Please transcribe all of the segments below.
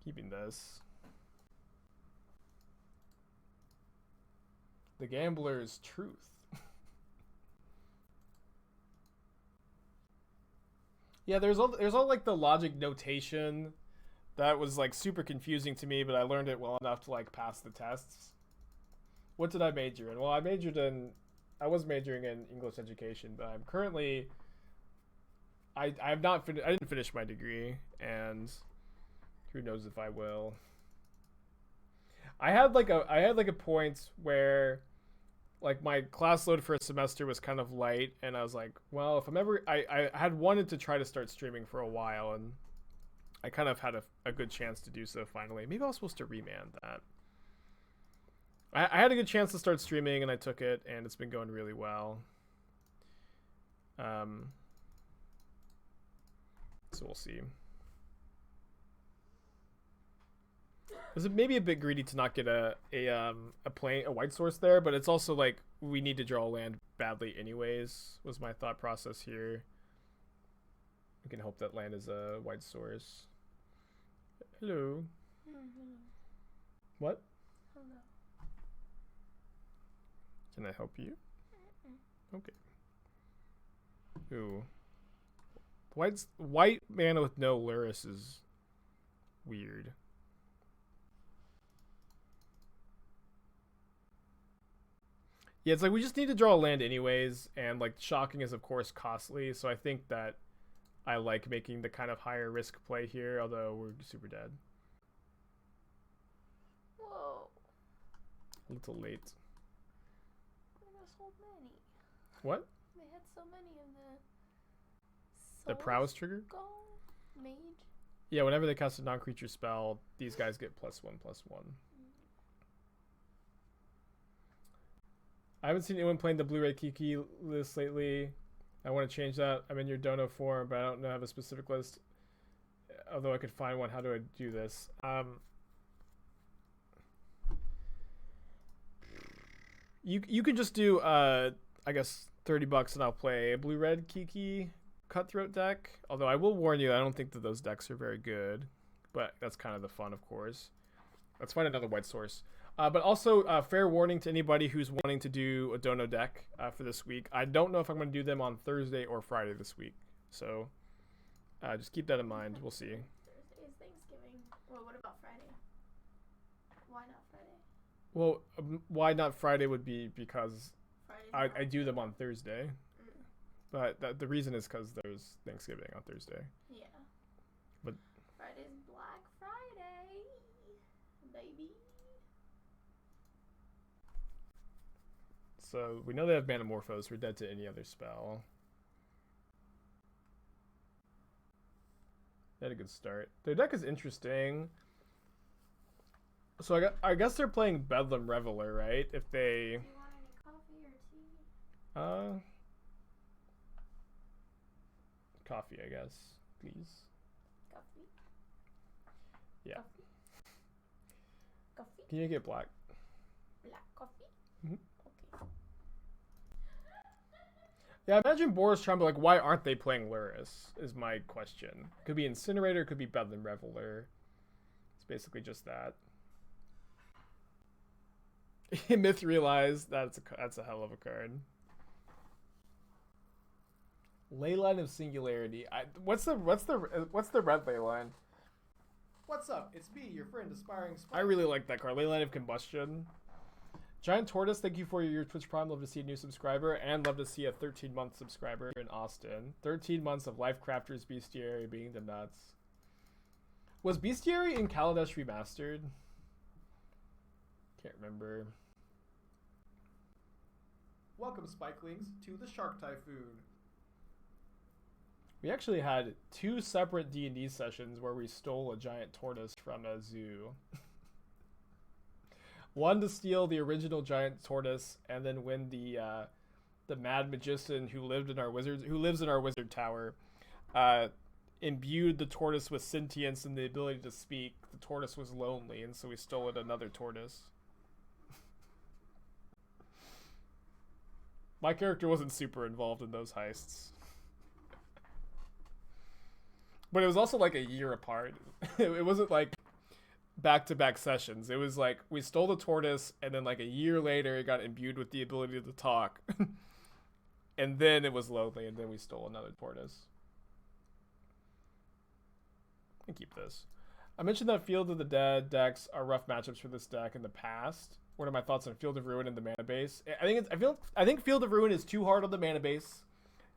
Keeping this. The Gambler's Truth. Yeah, there's all like the logic notation that was like super confusing to me, but I learned it well enough to like pass the tests. What did I major in? Well, I was majoring in English education, but I'm currently I have not I didn't finish my degree, and who knows if I will. I had like a point where like my class load for a semester was kind of light, and I was like, well, if I'm ever I had wanted to try to start streaming for a while, and I kind of had a good chance to do so finally. Maybe I was supposed to remand that. I had a good chance to start streaming, and I took it, and it's been going really well. So we'll see. It's maybe a bit greedy to not get a white source there, but it's also like we need to draw land badly anyways, was my thought process here. We can hope that land is a white source. Hello. Mm-hmm. What? Hello. Can I help you? Okay. Ooh. White mana with no Lurrus is weird. Yeah, it's like we just need to draw a land anyways, and like shocking is of course costly, so I think that I like making the kind of higher risk play here, although we're super dead. Whoa. A little late. There was so many. What? They had so many of The prowess trigger? Mage. Yeah, whenever they cast a non-creature spell, these guys get +1/+1. I haven't seen anyone playing the Blu-ray Kiki list lately. I want to change that. I'm in your dono form, but I don't have a specific list. Although I could find one. How do I do this? You can just do I guess $30 and I'll play a blue-red Kiki Cutthroat deck. Although I will warn you, I don't think that those decks are very good. But that's kind of the fun, of course. Let's find another white source. But also, fair warning to anybody who's wanting to do a Dono deck for this week. I don't know if I'm going to do them on Thursday or Friday this week. So just keep that in mind. We'll see. Thursday is Thanksgiving. Well, what about Friday? Why not Friday? Well, why not Friday would be because I do them on Thursday. But the reason is because there's Thanksgiving on Thursday. Yeah. But Friday's Black Friday, baby. So we know they have Manamorphose. We're dead to any other spell. They had a good start. Their deck is interesting. So I guess they're playing Bedlam Reveler, right? If they... Do you want any coffee or tea? Coffee, I guess. Please. Coffee? Yeah. Coffee? Coffee? Can you get black? Black coffee? Mm-hmm. Okay. Yeah, imagine Boris trying to be like, why aren't they playing Lurrus? Is my question. Could be Incinerator, could be Bedlam Reveler. It's basically just that. Myth realized that's a hell of a card. Leyline of Singularity. What's the red leyline? What's up? It's me, your friend, Aspiring Spy. I really like that card. Leyline of Combustion. Giant Tortoise, thank you for your Twitch Prime. Love to see a new subscriber, and love to see a 13-month subscriber in Austin. 13 months of Life Crafters Bestiary being the nuts. Was Bestiary in Kaladesh Remastered? Can't remember. Welcome, Spikelings, to the Shark Typhoon. We actually had 2 separate D&D sessions where we stole a giant tortoise from a zoo. One to steal the original giant tortoise, and then when the mad magician who lives in our wizard tower imbued the tortoise with sentience and the ability to speak, the tortoise was lonely, and so we stole it another tortoise. My character wasn't super involved in those heists. But it was also like a year apart. It wasn't like back-to-back sessions. It was like we stole the tortoise, and then like a year later, it got imbued with the ability to talk, and then it was lonely, and then we stole another tortoise. I keep this. I mentioned that Field of the Dead decks are rough matchups for this deck in the past. What are my thoughts on Field of Ruin and the mana base? I think Field of Ruin is too hard on the mana base.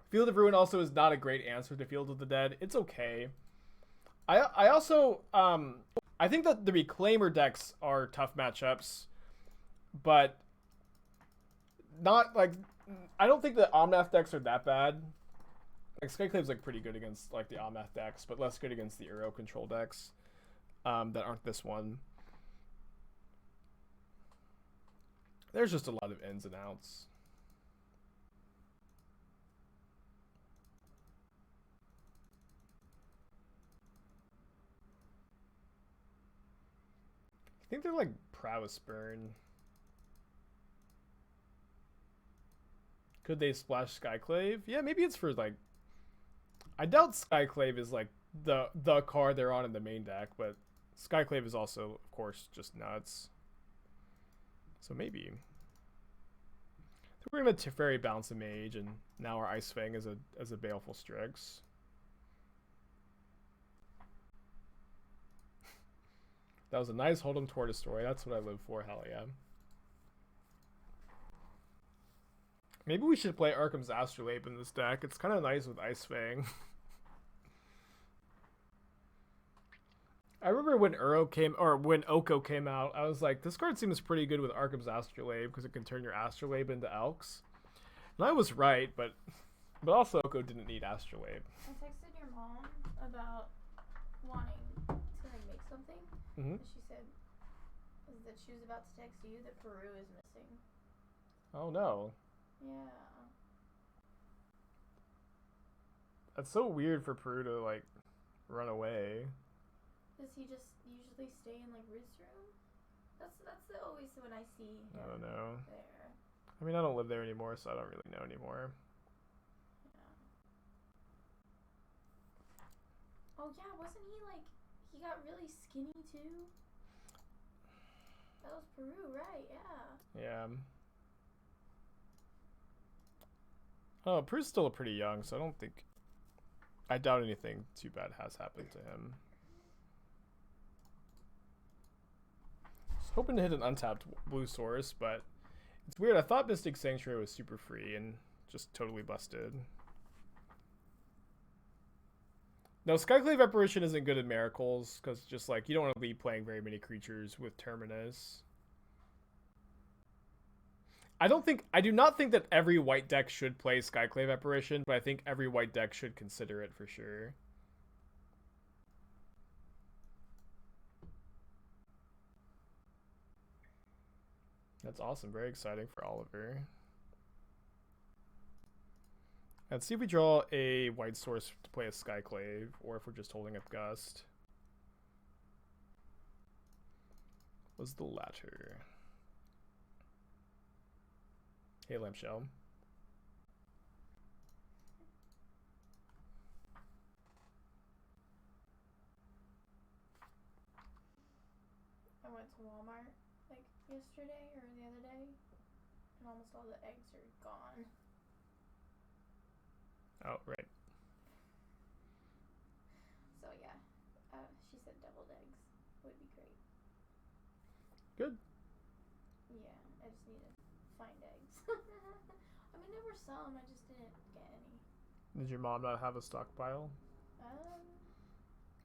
Field of Ruin also is not a great answer to Field of the Dead. It's okay. I also I think that the Reclaimer decks are tough matchups, but not like I don't think the Omnath decks are that bad. Like Skyclave's like pretty good against like the Omnath decks, but less good against the Uro control decks that aren't this one. There's just a lot of ins and outs. I think they're like Prowess Burn. Could they splash Skyclave? Yeah, maybe it's for like. I doubt Skyclave is like the card they're on in the main deck, but Skyclave is also, of course, just nuts. So maybe. We're gonna Teferi bounce a mage, and now our Ice Fang is a Baleful Strix. That was a nice Hold'em Tortoise story. That's what I live for. Hell yeah. Maybe we should play Arkham's Astrolabe in this deck. It's kind of nice with Ice Fang. I remember when when Oko came out, I was like, this card seems pretty good with Arkham's Astrolabe because it can turn your Astrolabe into Elks. And I was right, but also Oko didn't need Astrolabe. I texted your mom about wanting to like make something. Mm-hmm. And she said that she was about to text you that Peru is missing. Oh no. Yeah. That's so weird for Peru to like run away. Does he just usually stay in like Root's room? That's always when I see him. I don't know. There. I mean, I don't live there anymore, so I don't really know anymore. Yeah. Oh yeah, wasn't he like he got really skinny too? That was Peru, right? Yeah. Yeah. Oh, Peru's still pretty young, so I doubt anything too bad has happened to him. Hoping to hit an untapped blue source, but it's weird. I thought Mystic Sanctuary was super free and just totally busted. No, Skyclave Apparition isn't good at Miracles because just like you don't want to be playing very many creatures with Terminus. I do not think that every white deck should play Skyclave Apparition, but I think every white deck should consider it for sure. That's awesome. Very exciting for Oliver. Let's see if we draw a white source to play a Skyclave, or if we're just holding up Gust. Was the latter. Hey, Lampshell. I went to Walmart like yesterday or the other day, and almost all the eggs are gone. Oh, right. So yeah, she said deviled eggs would be great. Good. Yeah, I just need to find eggs. I mean, there were some, I just didn't get any. Did your mom not have a stockpile? Um,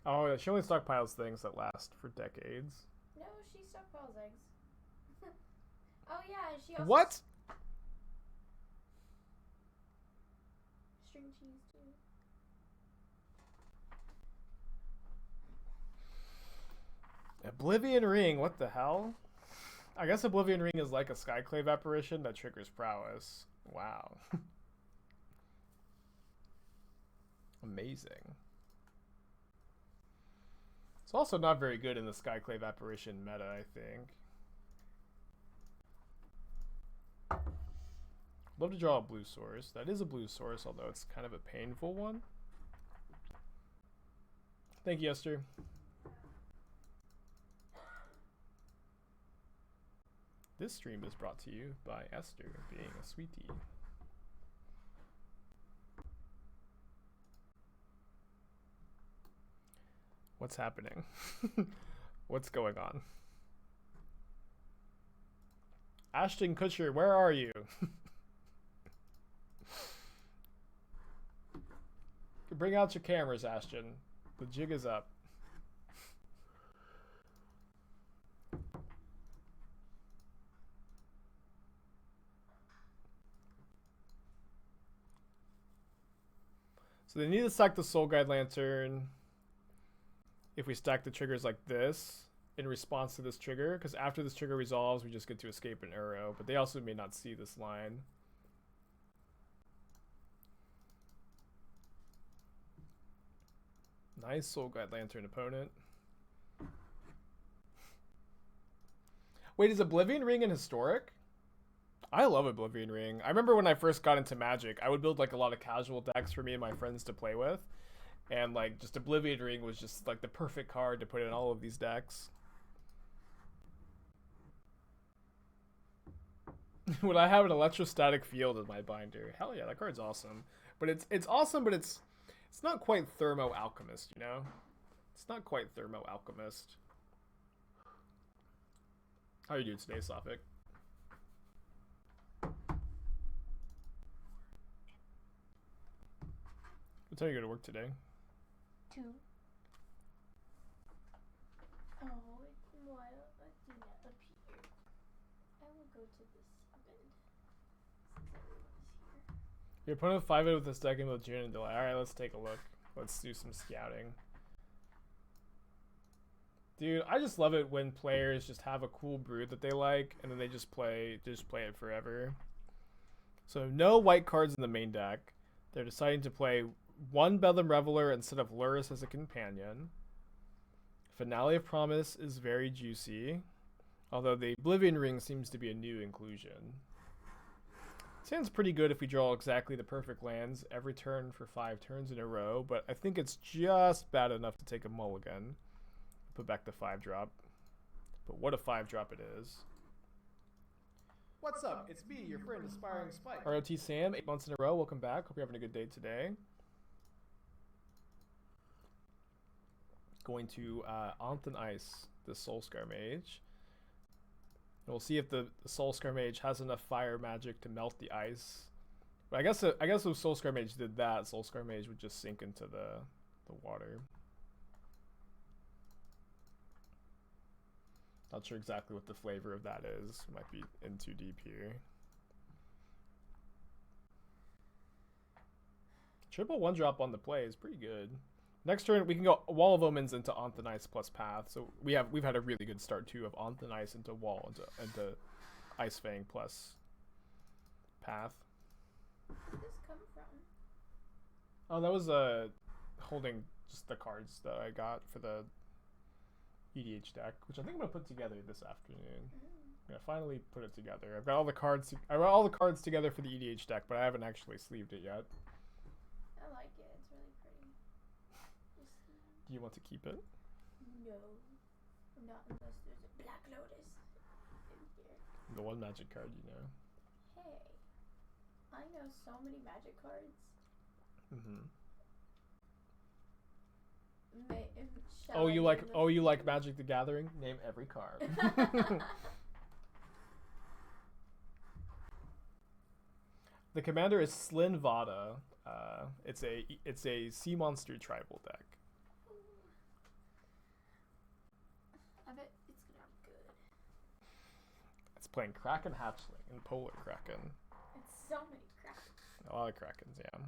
Oh, yeah, she only stockpiles things that last for decades. no, she stockpiles eggs. Oh yeah, and she also What? string cheese too. Oblivion Ring, what the hell? I guess Oblivion Ring is like a Skyclave Apparition that triggers Prowess. Wow. Amazing. It's also not very good in the Skyclave Apparition meta, I think. Love to draw a blue source. That is a blue source, although it's kind of a painful one. Thank you, Esther. This stream is brought to you by Esther being a sweetie. What's happening? What's going on? Ashton Kutcher, where are you? Bring out your cameras, Ashton. The jig is up. So they need to stack the Soul Guide Lantern if we stack the triggers like this in response to this trigger, because after this trigger resolves, we just get to escape an arrow, but they also may not see this line. Nice Soul Guide Lantern opponent. Wait, is Oblivion Ring an historic? I love Oblivion Ring. I remember when I first got into Magic, I would build like a lot of casual decks for me and my friends to play with. And like just Oblivion Ring was just like the perfect card to put in all of these decks. Would I have an electrostatic field in my binder? Hell yeah, that card's awesome. But it's awesome, but it's not quite Thermo Alchemist, you know? It's not quite Thermo Alchemist. How are you doing today, Sophic? What time you go to work today? 2. Oh, why do not appear? I will go to the 7th since everyone's here. Your opponent 5-8 with this deck in both June and July. Alright, let's take a look. Let's do some scouting. Dude, I just love it when players just have a cool brood that they like, and then they just play it forever. So no white cards in the main deck. They're deciding to play one Bedlam Reveler instead of Lurrus as a companion. Finale of Promise is very juicy, although the Oblivion Ring seems to be a new inclusion. Sounds pretty good if we draw exactly the perfect lands every turn for 5 turns in a row, but I think it's just bad enough to take a mulligan. Put back the 5-drop. But what a 5-drop it is. What's up? It's me, your friend Aspiring Spike. ROT Sam, 8 months in a row. Welcome back. Hope you're having a good day today. Going to Anthen Ice, the Soulscar Mage. And we'll see if the Soulscar Mage has enough fire magic to melt the ice. But I guess if Soulscar Mage did that, Soulscar Mage would just sink into the water. Not sure exactly what the flavor of that is. Might be in too deep here. Triple 1-drop on the play is pretty good. Next turn we can go Wall of Omens into Anthen Ice plus Path. So we've had a really good start too of Anthen Ice into Wall into Ice Fang plus Path. Where did this come from? Oh, that was holding just the cards that I got for the EDH deck, which I think I'm gonna put together this afternoon. I'm gonna finally put it together. I've got all the cards. I got all the cards together for the EDH deck, but I haven't actually sleeved it yet. I like it. It's really pretty. Do you want to keep it? No, not unless there's a Black Lotus in here. The one magic card, you know. Hey, I know so many magic cards. Oh, you like Magic the Gathering? Name every card. The commander is Slyn Vada. It's a sea monster tribal deck. I bet it's gonna be good. It's playing Kraken Hatchling and Polar Kraken. It's so many Krakens. A lot of Krakens, yeah.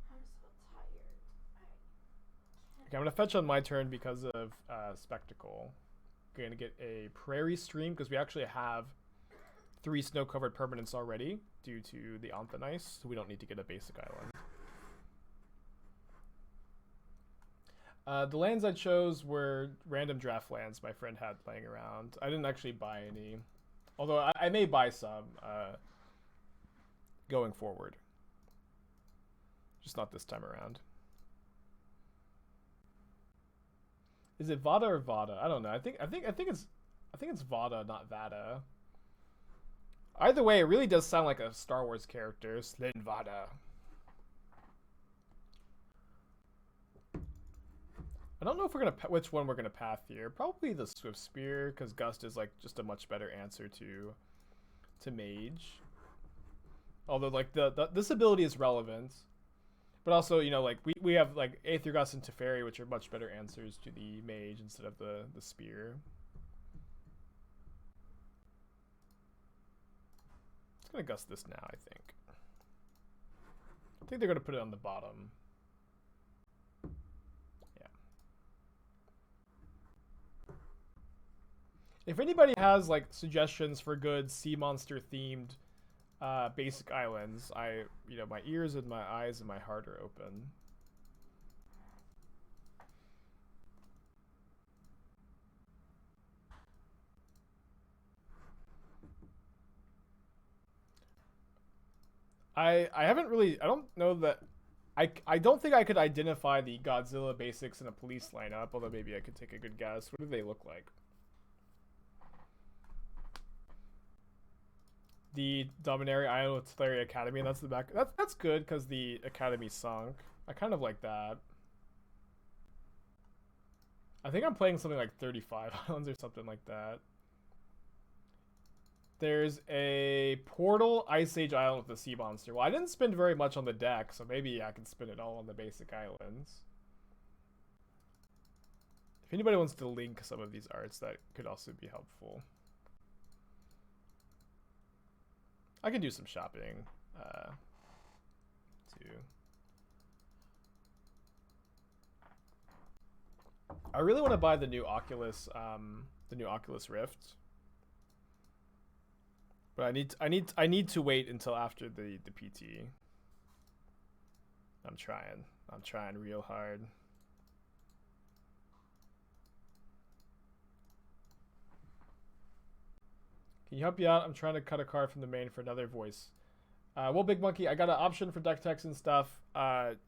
I'm so tired. Okay, I'm gonna fetch on my turn because of Spectacle. Gonna get a Prairie Stream because we actually have 3 snow-covered permanents already due to the Anthen Ice, so we don't need to get a basic island. The lands I chose were random draft lands my friend had playing around. I didn't actually buy any, although I may buy some going forward. Just not this time around. Is it Vada or Vada? I don't know. I think it's Vada, not Vada. Either way, it really does sound like a Star Wars character, Slin Vada. I don't know if we're gonna which one we're gonna path here. Probably the Swift Spear, because Gust is like just a much better answer to Mage. Although like this ability is relevant, but also you know like we have like Aether Gust and Teferi, which are much better answers to the Mage instead of the Spear. It's gonna Gust this now, I think. I think they're gonna put it on the bottom. If anybody has like suggestions for good sea monster themed basic islands, my ears and my eyes and my heart are open. I haven't really, I don't know that I don't think I could identify the Godzilla basics in a police lineup, although maybe I could take a good guess. What do they look like? The Dominaria Island with Teleria Academy, and that's the back. That's good because the Academy sunk. I kind of like that. I think I'm playing something like 35 islands or something like that. There's a Portal Ice Age Island with a sea monster. Well, I didn't spend very much on the deck, so maybe I can spend it all on the basic islands. If anybody wants to link some of these arts, that could also be helpful. I can do some shopping, too. I really want to buy the new Oculus Rift, but I need to wait until after the PT. I'm trying real hard. Can you help me out? I'm trying to cut a card from the main for another voice. Well, Big Monkey, I got an option for deck techs and stuff.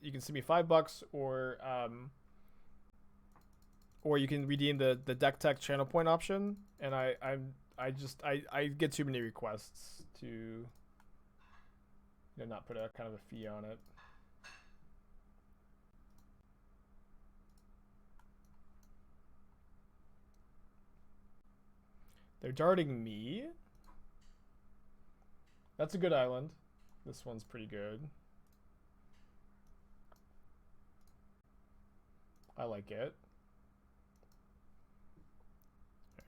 You can send me $5 or you can redeem the deck tech channel point option. And I get too many requests to not put a kind of a fee on it. They're darting me. That's a good island. This one's pretty good. I like it.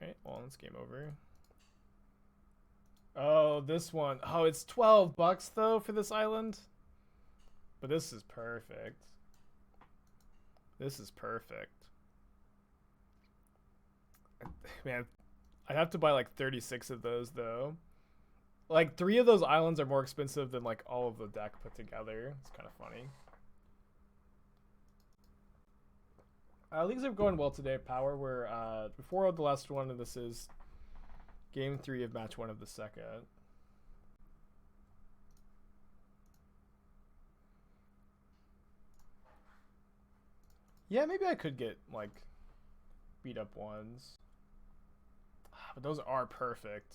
Alright, well, it's game over. Oh, this one. Oh, it's $12 though for this island. But this is perfect. This is perfect. Man, I'd have to buy like 36 of those though. Like 3 of those islands are more expensive than like all of the deck put together. It's kind of funny. Leagues are going well today. Power, we're before the last one, and this is game 3 of match 1 of the second. Yeah, maybe I could get like beat up ones. But those are perfect.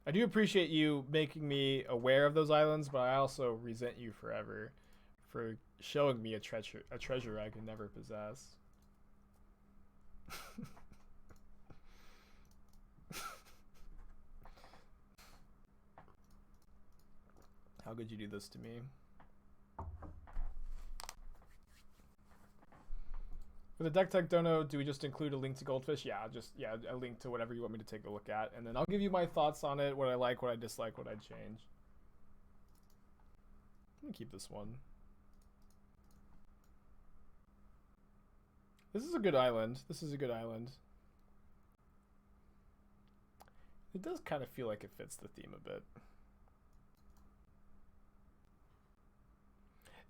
I do appreciate you making me aware of those islands, but I also resent you forever for showing me a treasure I can never possess. How could you do this to me? For the deck tech dono, do we just include a link to Goldfish? Yeah, a link to whatever you want me to take a look at, and then I'll give you my thoughts on it, what I like, what I dislike, what I'd change. I'm gonna keep this one. This is a good island. This is a good island. It does kind of feel like it fits the theme a bit.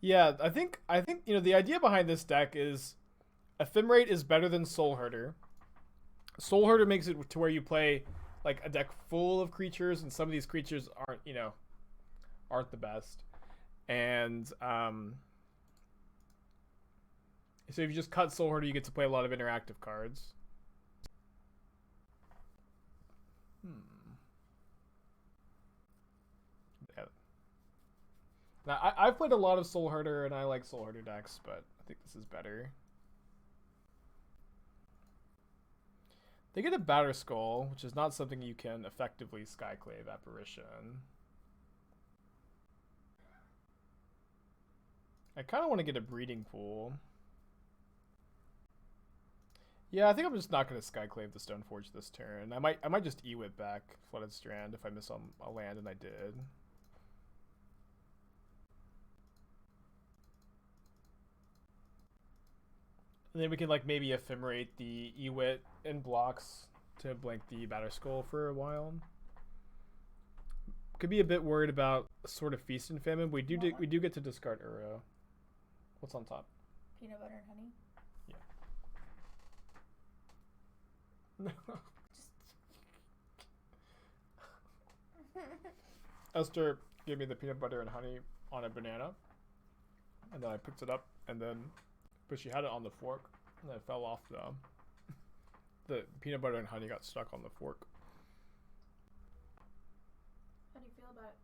Yeah, I think the idea behind this deck is Ephemerate is better than Soul Herder. Soul Herder makes it to where you play like a deck full of creatures, and some of these creatures aren't the best. And So if you just cut Soul Hoarder, you get to play a lot of interactive cards. Yeah. Now, I've played a lot of Soul Hoarder, and I like Soul Hoarder decks, but I think this is better. They get a Batter Skull, which is not something you can effectively Skyclave Apparition. I kind of want to get a Breeding Pool. Yeah, I think I'm just not going to Skyclave the Stoneforge this turn. I might just Ewit back Flooded Strand if I miss on a land, and I did. And then we can like maybe ephemerate the Ewit in blocks to blank the Batterskull for a while. Could be a bit worried about sort of Feast and Famine. We do get to discard Uro. What's on top? Peanut butter and honey. Yeah. Esther gave me the peanut butter and honey on a banana, and then I picked it up, but she had it on the fork, and then it fell off the peanut butter and honey got stuck on the fork. How do you feel about it?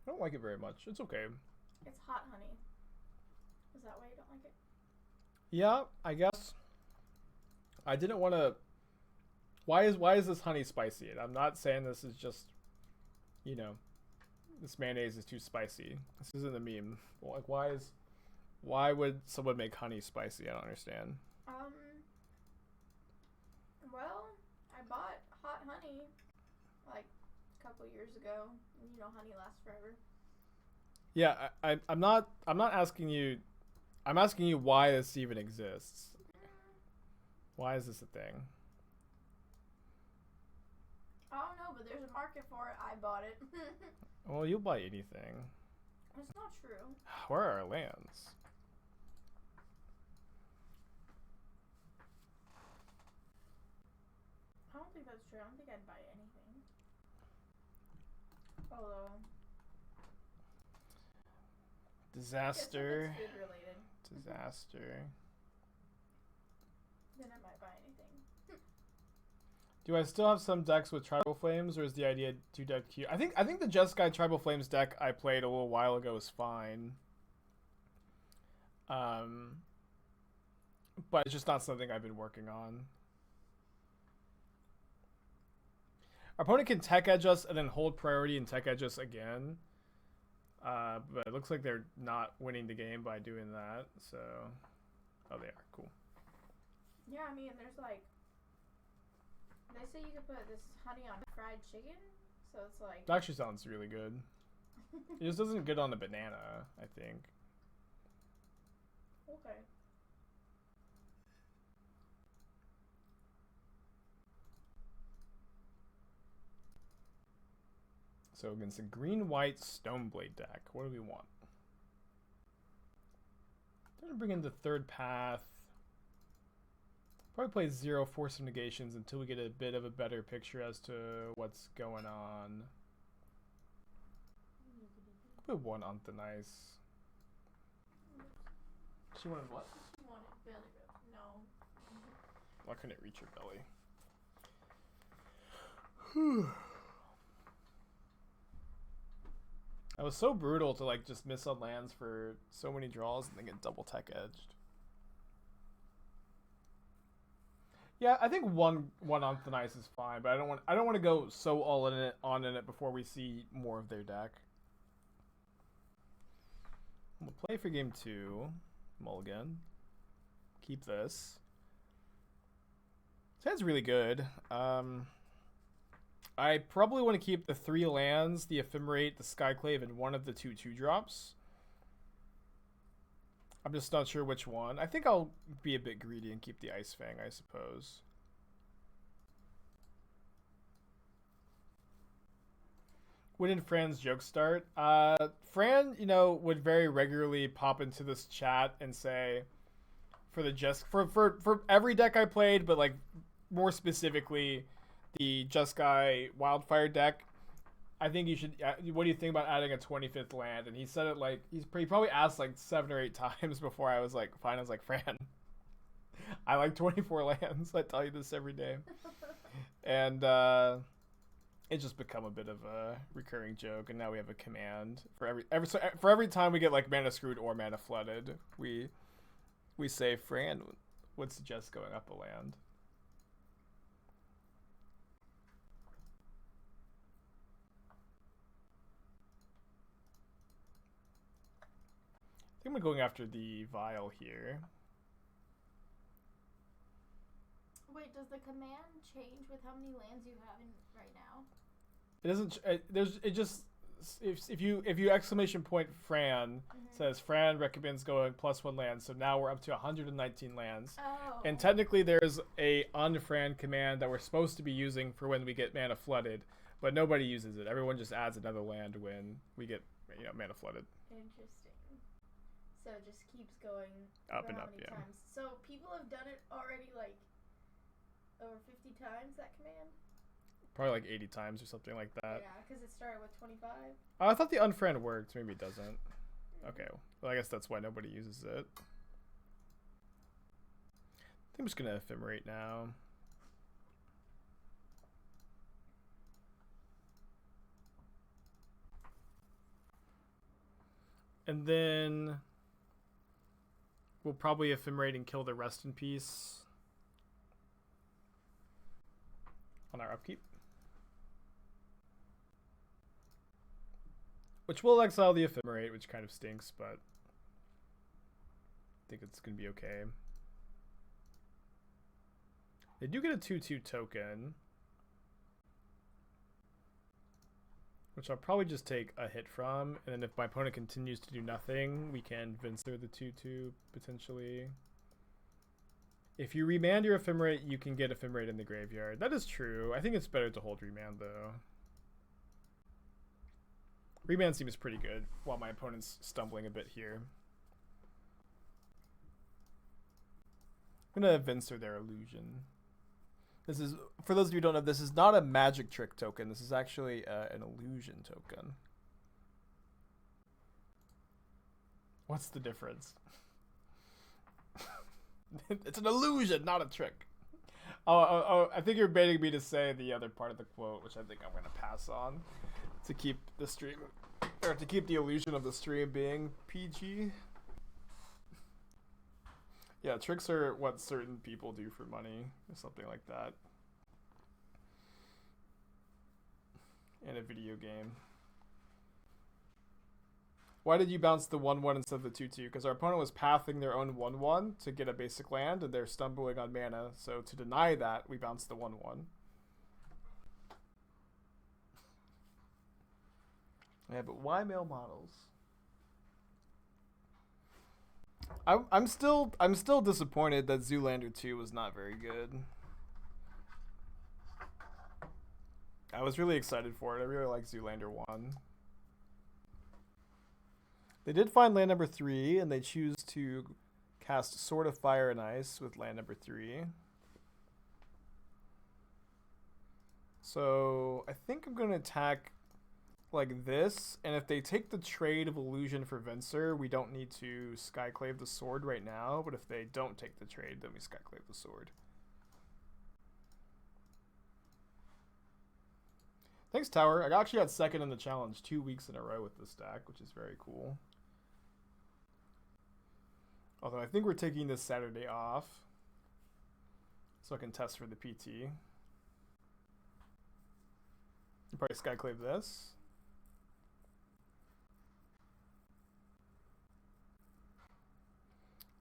I don't like it very much. It's okay. It's hot honey. Is that why you don't like it? Yeah, I guess. I didn't want to. Why is this honey spicy? And I'm not saying this is just, you know, this mayonnaise is too spicy. This isn't a meme. Like, why would someone make honey spicy? I don't understand. Well, I bought hot honey like a couple years ago. You know, honey lasts forever. Yeah, I'm not asking you. I'm asking you why this even exists. Why is this a thing? I don't know, but there's a market for it. I bought it. Well, you'll buy anything. It's not true. Where are our lands? I don't think that's true. I don't think I'd buy anything. Although. Disaster. It's food related. Disaster. Then I might buy anything. Do I still have some decks with Tribal Flames, or is the idea to dead Q? I think the Jeskai Tribal Flames deck I played a little while ago is fine. But it's just not something I've been working on. Our opponent can tech edge us and then hold priority and tech edge us again. But it looks like they're not winning the game by doing that. So, oh, they are. Cool. Yeah, I mean, there's like, they say you can put this honey on fried chicken, so it's like. That actually sounds really good. It just isn't good on a banana, I think. Okay. So against a green-white Stoneblade deck, what do we want? Gonna bring in the third path. Probably play 0 Force of Negations until we get a bit of a better picture as to what's going on. Put one on the nice. She wanted what? She wanted belly rub. No. Why couldn't it reach her belly? Whew. I was so brutal to like just miss on lands for so many draws and then get double tech edged. Yeah, I think one on the nice is fine, but I don't want to go so all in it before we see more of their deck. We'll play for game 2. Mulligan. Keep this. This hand's really good. I probably want to keep the 3 lands, the Ephemerate, the Skyclave, and one of the 2 2-drops. I'm just not sure which one. I think I'll be a bit greedy and keep the Ice Fang, I suppose. When did Fran's jokes start? Fran, you know, would very regularly pop into this chat and say, for every deck I played, but like more specifically, the Jeskai Wildfire deck, I think you should. What do you think about adding a 25th land? And he said it like he probably asked like 7 or 8 times before I was like, fine. I was like, Fran, I like 24 lands. I tell you this every day, and it's just become a bit of a recurring joke. And now we have a command for every time we get like mana screwed or mana flooded, we say Fran would suggest going up a land. I think I'm going after the vial here. Wait, does the command change with how many lands you have in right now? It doesn't. It just if you exclamation point Fran says Fran recommends going +1 lands. So now we're up to 119 lands. Oh. And technically there's a unfran command that we're supposed to be using for when we get mana flooded, but nobody uses it. Everyone just adds another land when we get mana flooded. Interesting. So it just keeps going up and up, yeah. Times. So people have done it already like over 50 times, that command? Probably like 80 times or something like that. Yeah, because it started with 25. Oh, I thought the unfran worked. Maybe it doesn't. Okay, well I guess that's why nobody uses it. I think I'm just gonna ephemerate now. And then we'll probably ephemerate and kill the rest in peace on our upkeep. Which will exile the ephemerate, which kind of stinks, but I think it's going to be okay. They do get a 2/2 token, which I'll probably just take a hit from, and then if my opponent continues to do nothing, we can Venser the 2/2 potentially. If you remand your ephemerate, you can get ephemerate in the graveyard. That is true. I think it's better to hold remand though. Remand seems pretty good while my opponent's stumbling a bit here. I'm gonna Venser their illusion. This is, for those of you who don't know, this is not a magic trick token. This is actually an illusion token. What's the difference? It's an illusion, not a trick. Oh, I think you're baiting me to say the other part of the quote, which I think I'm going to pass on to keep the stream, or to keep the illusion of the stream being PG. Yeah, tricks are what certain people do for money, or something like that. In a video game. Why did you bounce the 1/1 instead of the 2/2? Because our opponent was pathing their own 1/1 to get a basic land, and they're stumbling on mana. So to deny that, we bounced the 1/1. Yeah, but why male models? I'm still disappointed that Zoolander 2 was not very good. I was really excited for it. I really like Zoolander 1. They did find land number 3, and they choose to cast Sword of Fire and Ice with land number 3. So I think I'm going to attack like this, and if they take the trade of Illusion for Venser, we don't need to Skyclave the Sword right now, but if they don't take the trade, then we Skyclave the Sword. Thanks, Tower. I actually got second in the challenge 2 weeks in a row with this deck, which is very cool. Although I think we're taking this Saturday off so I can test for the PT. I'll probably Skyclave this.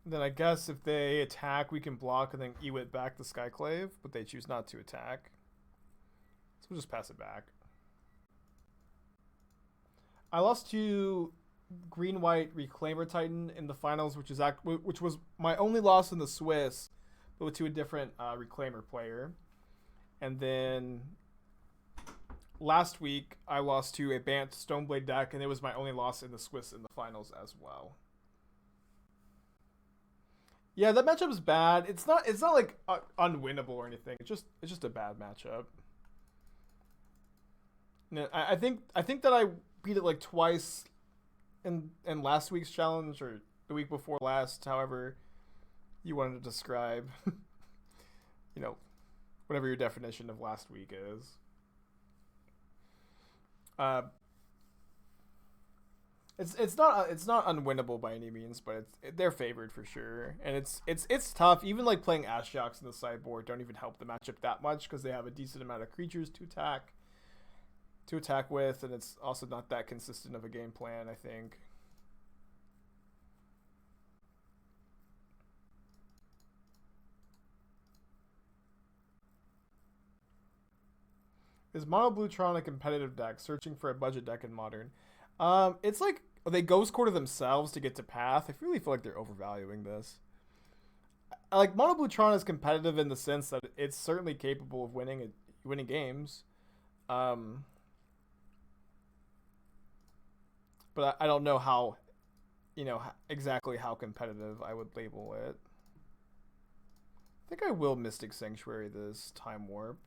Then I guess if they attack, we can block and then Ewit back the Skyclave, but they choose not to attack. So we'll just pass it back. I lost to Green-White Reclaimer Titan in the finals, which was my only loss in the Swiss, but to a different Reclaimer player. And then last week, I lost to a Bant Stoneblade deck, and it was my only loss in the Swiss in the finals as well. Yeah, that matchup is bad. It's not like unwinnable or anything. It's just a bad matchup. No, I think that I beat it like twice in last week's challenge or the week before last, however you wanted to describe, you know, whatever your definition of last week is. It's not unwinnable by any means, but they're favored for sure, and it's tough. Even like playing Ashioks in the sideboard don't even help the matchup that much because they have a decent amount of creatures to attack with, and it's also not that consistent of a game plan, I think. Is Mono Bluetron a competitive deck? Searching for a budget deck in Modern. It's like they ghost quarter themselves to get to Path. I really feel like they're overvaluing this. Like Mono Bluetron is competitive in the sense that it's certainly capable of winning games. But I don't know how, exactly how competitive I would label it. I think I will Mystic Sanctuary this Time Warp.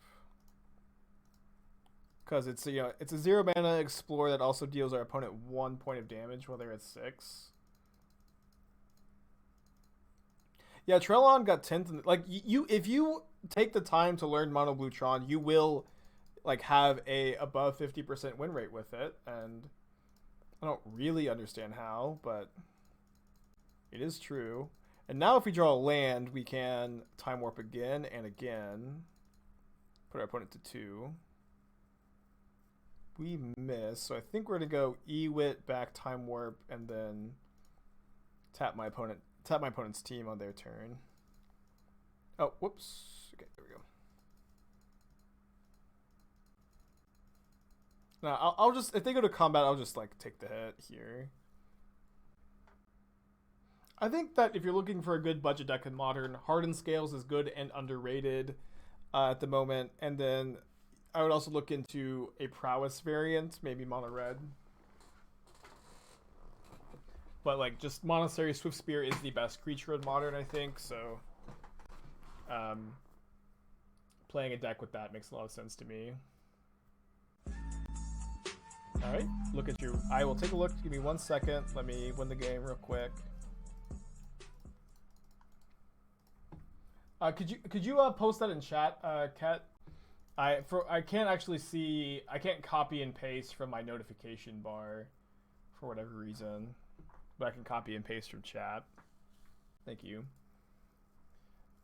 Because it's a 0 mana Explorer that also deals our opponent 1 point of damage while they're at 6. Yeah, Trellon got 10th. Like if you take the time to learn Mono Bluetron, you will like have a above 50% win rate with it, and I don't really understand how, but it is true. And now if we draw a land, we can Time Warp again and again. Put our opponent to 2. We miss, so I think we're gonna go Ewit, back Time Warp, and then tap my opponent's team on their turn. Oh, whoops. Okay, there we go. Now I'll just, if they go to combat, I'll just like take the hit here. I think that if you're looking for a good budget deck in Modern, Hardened Scales is good and underrated at the moment, and then I would also look into a Prowess variant, maybe Mono Red. But like just Monastery Swift Spear is the best creature in Modern, I think, so playing a deck with that makes a lot of sense to me. Alright, look at you. I will take a look. Give me 1 second. Let me win the game real quick. Could you post that in chat, Kat? I can't actually see. I can't copy and paste from my notification bar for whatever reason, but I can copy and paste from chat. Thank you.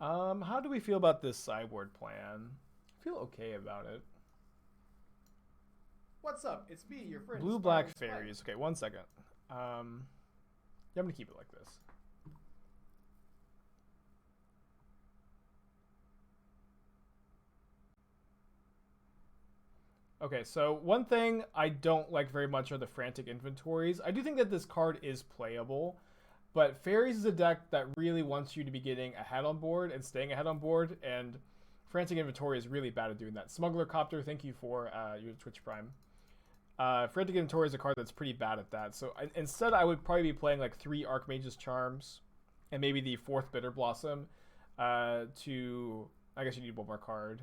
How do we feel about this sideboard plan? I feel okay about it. What's up? It's me, your friend. Blue black fairies. Okay, 1 second. Yeah, I'm gonna keep it like this. Okay, so one thing I don't like very much are the Frantic Inventories. I do think that this card is playable, but Fairies is a deck that really wants you to be getting ahead on board and staying ahead on board, and Frantic Inventory is really bad at doing that. Smuggler Copter, thank you for your Twitch Prime. Frantic Inventory is a card that's pretty bad at that, so instead I would probably be playing like 3 Archmage's Charms, and maybe the 4th Bitter Blossom to... I guess you need one more card.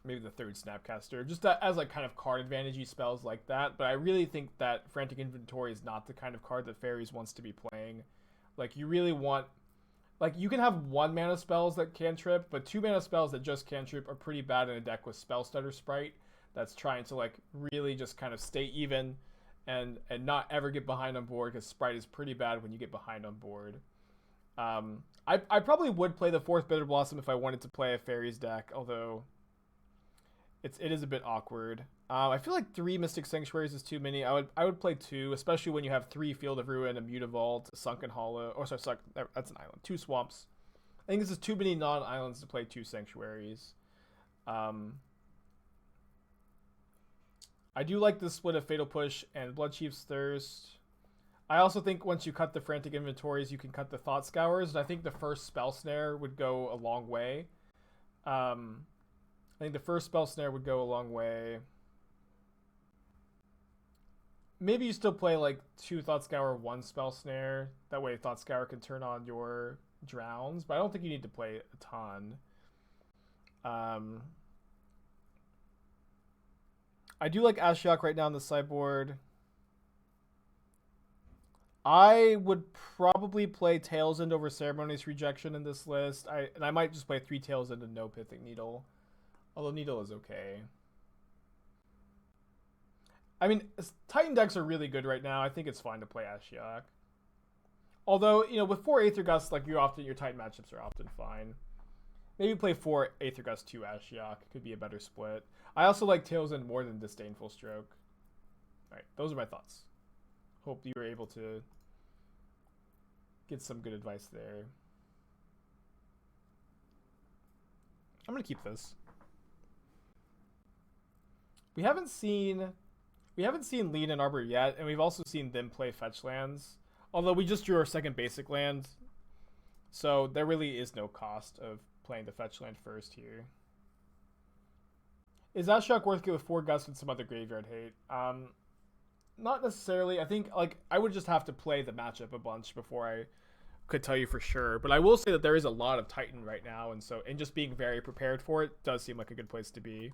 Maybe the 3rd Snapcaster, just as like kind of card advantage-y spells like that. But I really think that Frantic Inventory is not the kind of card that Fairies wants to be playing. Like you really want, like you can have 1 mana spells that cantrip, but 2 mana spells that just cantrip are pretty bad in a deck with Spellstutter Sprite that's trying to like really just kind of stay even and not ever get behind on board, because Sprite is pretty bad when you get behind on board. I probably would play the 4th Bitter Blossom if I wanted to play a Fairies deck, although it is a bit awkward. I feel like 3 Mystic Sanctuaries is too many. I would play 2, especially when you have 3 Field of Ruin, a Mutavault, a Sunken Hollow, or sorry, that's an island. 2 Swamps. I think this is too many non-islands to play 2 Sanctuaries. I do like the split of Fatal Push and Bloodchief's Thirst. I also think once you cut the Frantic Inventories, you can cut the Thought Scours, and I think the first Spell Snare would go a long way. I think the first Spell Snare would go a long way. Maybe you still play like 2 Thought Scour, 1 Spell Snare. That way Thought Scour can turn on your Drowns, but I don't think you need to play a ton. I do like Ashiok right now on the sideboard. I would probably play Tails End over Ceremonious Rejection in this list. I might just play 3 Tails End and no Pithing Needle. Although Needle is okay. I mean, Titan decks are really good right now. I think it's fine to play Ashiok. Although, you know, with 4 Aether Gusts, like your Titan matchups are often fine. Maybe play 4 Aether Gust, 2 Ashiok. Could be a better split. I also like Tails End more than Disdainful Stroke. Alright, those are my thoughts. Hope you were able to get some good advice there. I'm going to keep this. We haven't seen Lean and Arbor yet, and we've also seen them play fetch lands. Although we just drew our second basic land, so there really is no cost of playing the fetch land first here. Is Ashiok worth it with 4 Gusts and some other graveyard hate? Not necessarily. I think like I would just have to play the matchup a bunch before I could tell you for sure. But I will say that there is a lot of Titan right now, and just being very prepared for it does seem like a good place to be.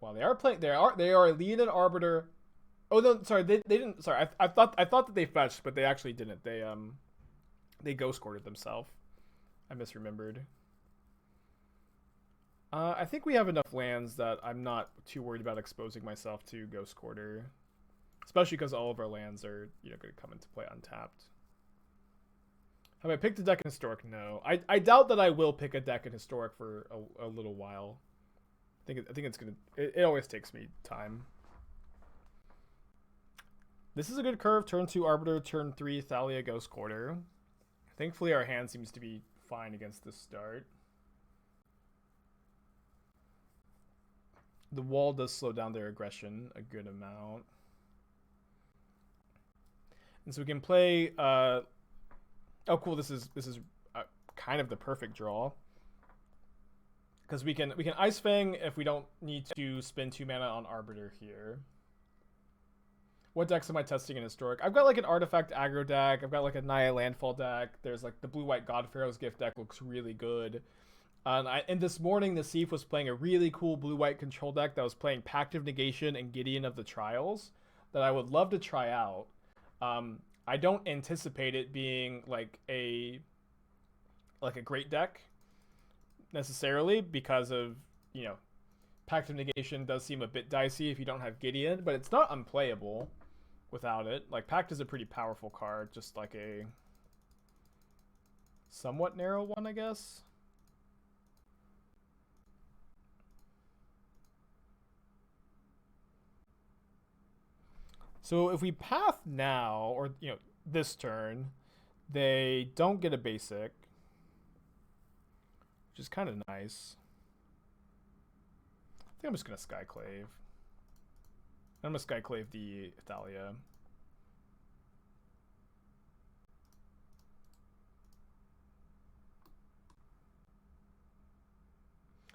Well, they are Lean and Arbiter. Oh no, sorry, they didn't. Sorry, I thought that they fetched, but they actually didn't. They ghost courted themselves. I misremembered. I think we have enough lands that I'm not too worried about exposing myself to Ghost Quarter, especially because all of our lands are going to come into play untapped. Have I picked a deck in Historic? No, I doubt that I will pick a deck in Historic for a little while. I think it's gonna. It always takes me time. This is a good curve. Turn 2 Arbiter, turn 3 Thalia Ghost Quarter. Thankfully, our hand seems to be fine against this start. The wall does slow down their aggression a good amount. And so we can play... oh, cool. This is kind of the perfect draw. Because we can Ice Fang if we don't need to spend 2 mana on Arbiter here. What decks am I testing in Historic? I've got like an Artifact aggro deck. I've got like a Naya Landfall deck. There's like the Blue-White God Pharaoh's Gift deck looks really good. And this morning, Nassif was playing a really cool blue-white control deck that was playing Pact of Negation and Gideon of the Trials that I would love to try out. I don't anticipate it being like a great deck necessarily because of, Pact of Negation does seem a bit dicey if you don't have Gideon, but it's not unplayable without it. Like, Pact is a pretty powerful card, just like a somewhat narrow one, I guess. So if we path now, or, this turn, they don't get a basic, which is kind of nice. I think I'm just going to Skyclave. I'm going to Skyclave the Thalia.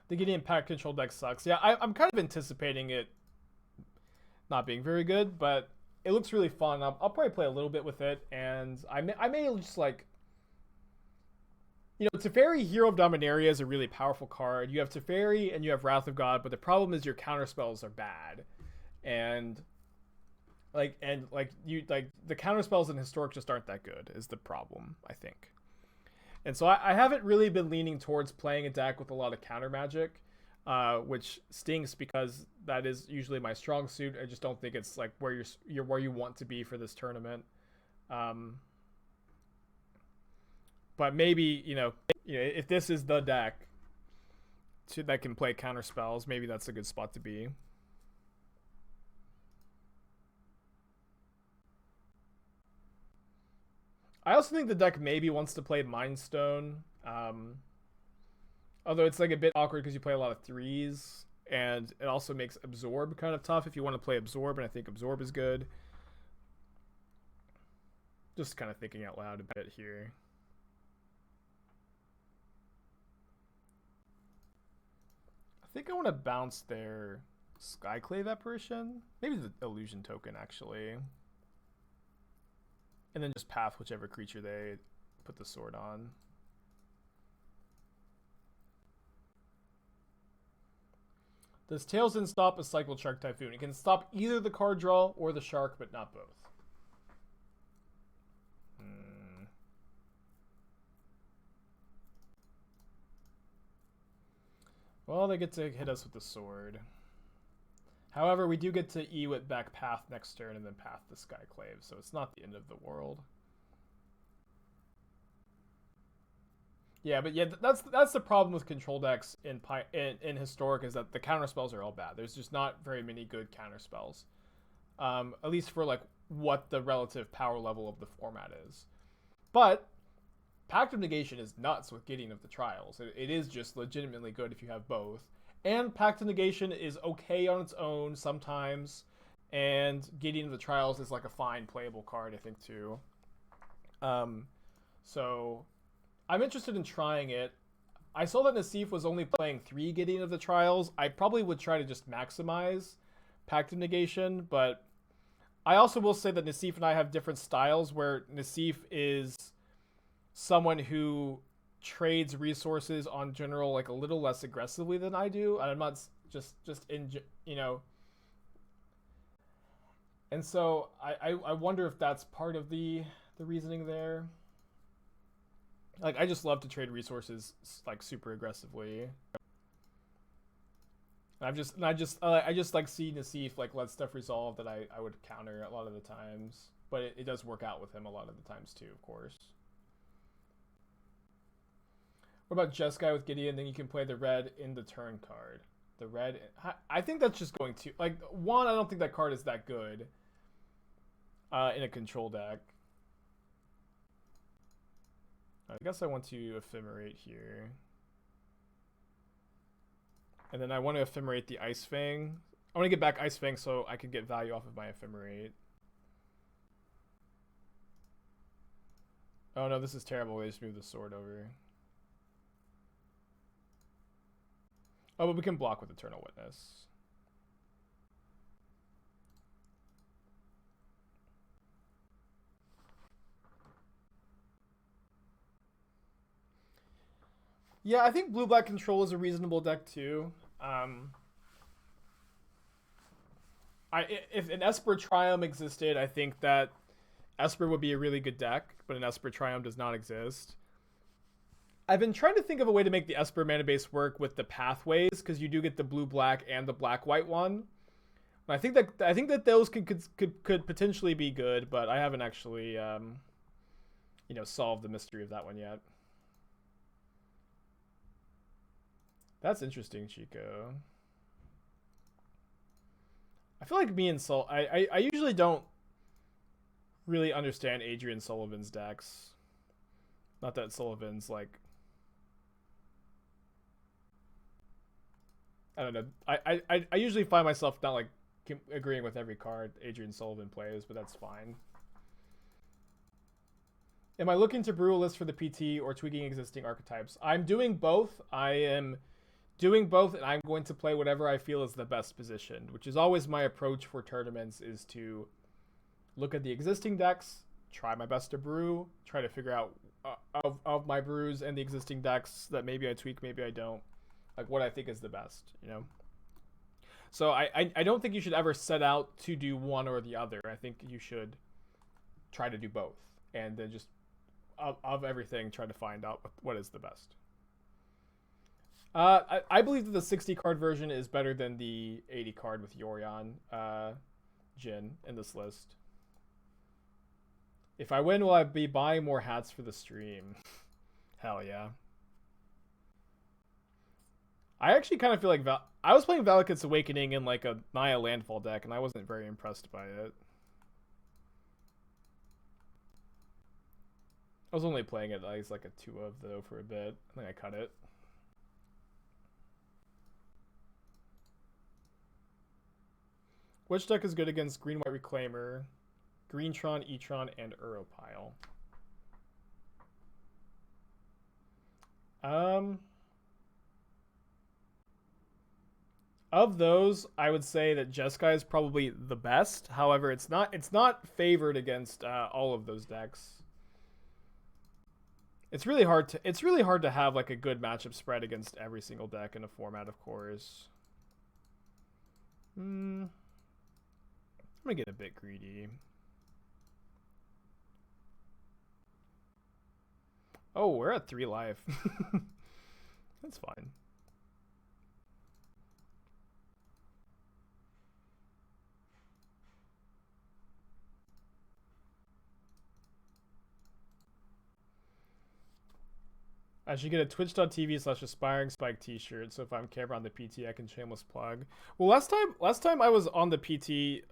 The Gideon Pact control deck sucks. Yeah, I'm kind of anticipating it not being very good, but it looks really fun. I'll probably play a little bit with it, and I may just like... Teferi, Hero of Dominaria is a really powerful card. You have Teferi and you have Wrath of God, but the problem is your counterspells are bad. And the counterspells in Historic just aren't that good is the problem, I think. And so I haven't really been leaning towards playing a deck with a lot of counter magic, which stinks because that is usually my strong suit. I just don't think it's like where you're where you want to be for this tournament. But maybe, if this is the deck that can play counter spells, maybe that's a good spot to be. I also think the deck maybe wants to play Mind Stone. Although it's like a bit awkward because you play a lot of 3s, and it also makes Absorb kind of tough if you want to play Absorb, and I think Absorb is good. Just kind of thinking out loud a bit here. I think I want to bounce their Skyclave Apparition. Maybe the Illusion Token, actually. And then just path whichever creature they put the sword on. Does Tailsin stop a Cycled Shark Typhoon? It can stop either the card draw or the shark, but not both. Well, they get to hit us with the sword. However, we do get to Ewit back Path next turn and then Path the Skyclave, so it's not the end of the world. Yeah, but yeah, that's the problem with control decks in Historic, is that the counterspells are all bad. There's just not very many good counterspells, at least for like what the relative power level of the format is. But Pact of Negation is nuts with Gideon of the Trials. It is just legitimately good if you have both. And Pact of Negation is okay on its own sometimes, and Gideon of the Trials is like a fine playable card, I think, too. So I'm interested in trying it. I saw that Nassif was only playing 3 Gideon of the Trials. I probably would try to just maximize Pact of Negation, but I also will say that Nassif and I have different styles, where Nassif is someone who trades resources on general like a little less aggressively than I do, and I'm not just in, you know. And so I wonder if that's part of the reasoning there. Like, I just love to trade resources like super aggressively. I just like see Nassif like let stuff resolve that I would counter a lot of the times, but it does work out with him a lot of the times too, of course. What about Jeskai with Gideon? Then you can play the red in the turn card. The red, I think that's just going to like one. I don't think that card is that good in a control deck. I guess I want to Ephemerate here. And then I want to Ephemerate the Ice Fang. I want to get back Ice Fang so I can get value off of my Ephemerate. Oh no, this is terrible. They just moved the sword over. Oh, but we can block with Eternal Witness. Yeah, I think blue-black control is a reasonable deck too. If an Esper Triumph existed, I think that Esper would be a really good deck, but an Esper Triumph does not exist. I've been trying to think of a way to make the Esper mana base work with the pathways, because you do get the blue-black and the black-white one. And I think that those could potentially be good, but I haven't actually solved the mystery of that one yet. That's interesting, Chico. I feel like me and I usually don't really understand Adrian Sullivan's decks. Not that Sullivan's like, I don't know. I usually find myself not like agreeing with every card Adrian Sullivan plays, but that's fine. Am I looking to brew a list for the PT or tweaking existing archetypes? I'm doing both. I am doing both, and I'm going to play whatever I feel is the best positioned, which is always my approach for tournaments, is to look at the existing decks, try my best to brew, try to figure out of my brews and the existing decks that maybe I tweak, maybe I don't, like what I think is the best, you know? So I don't think you should ever set out to do one or the other. I think you should try to do both, and then just of everything try to find out what is the best. I believe that the 60 card version is better than the 80 card with Yorion Jin in this list. If I win, will I be buying more hats for the stream? Hell yeah. I actually kind of feel like I was playing Valakut's Awakening in like a Naya Landfall deck, and I wasn't very impressed by it. I was only playing it as like a 2-of though for a bit. I think I cut it. Which deck is good against Green-White Reclaimer, Greentron, E-Tron, and Uropile? Of those, I would say that Jeskai is probably the best. However, it's not favored against all of those decks. It's really hard to have like a good matchup spread against every single deck in a format, of course. I'm gonna get a bit greedy. Oh, we're at 3 life. That's fine. I should get a twitch.tv/aspiring spike t-shirt, so if I'm camera on the PT I can shameless plug. Well, last time I was on the PT,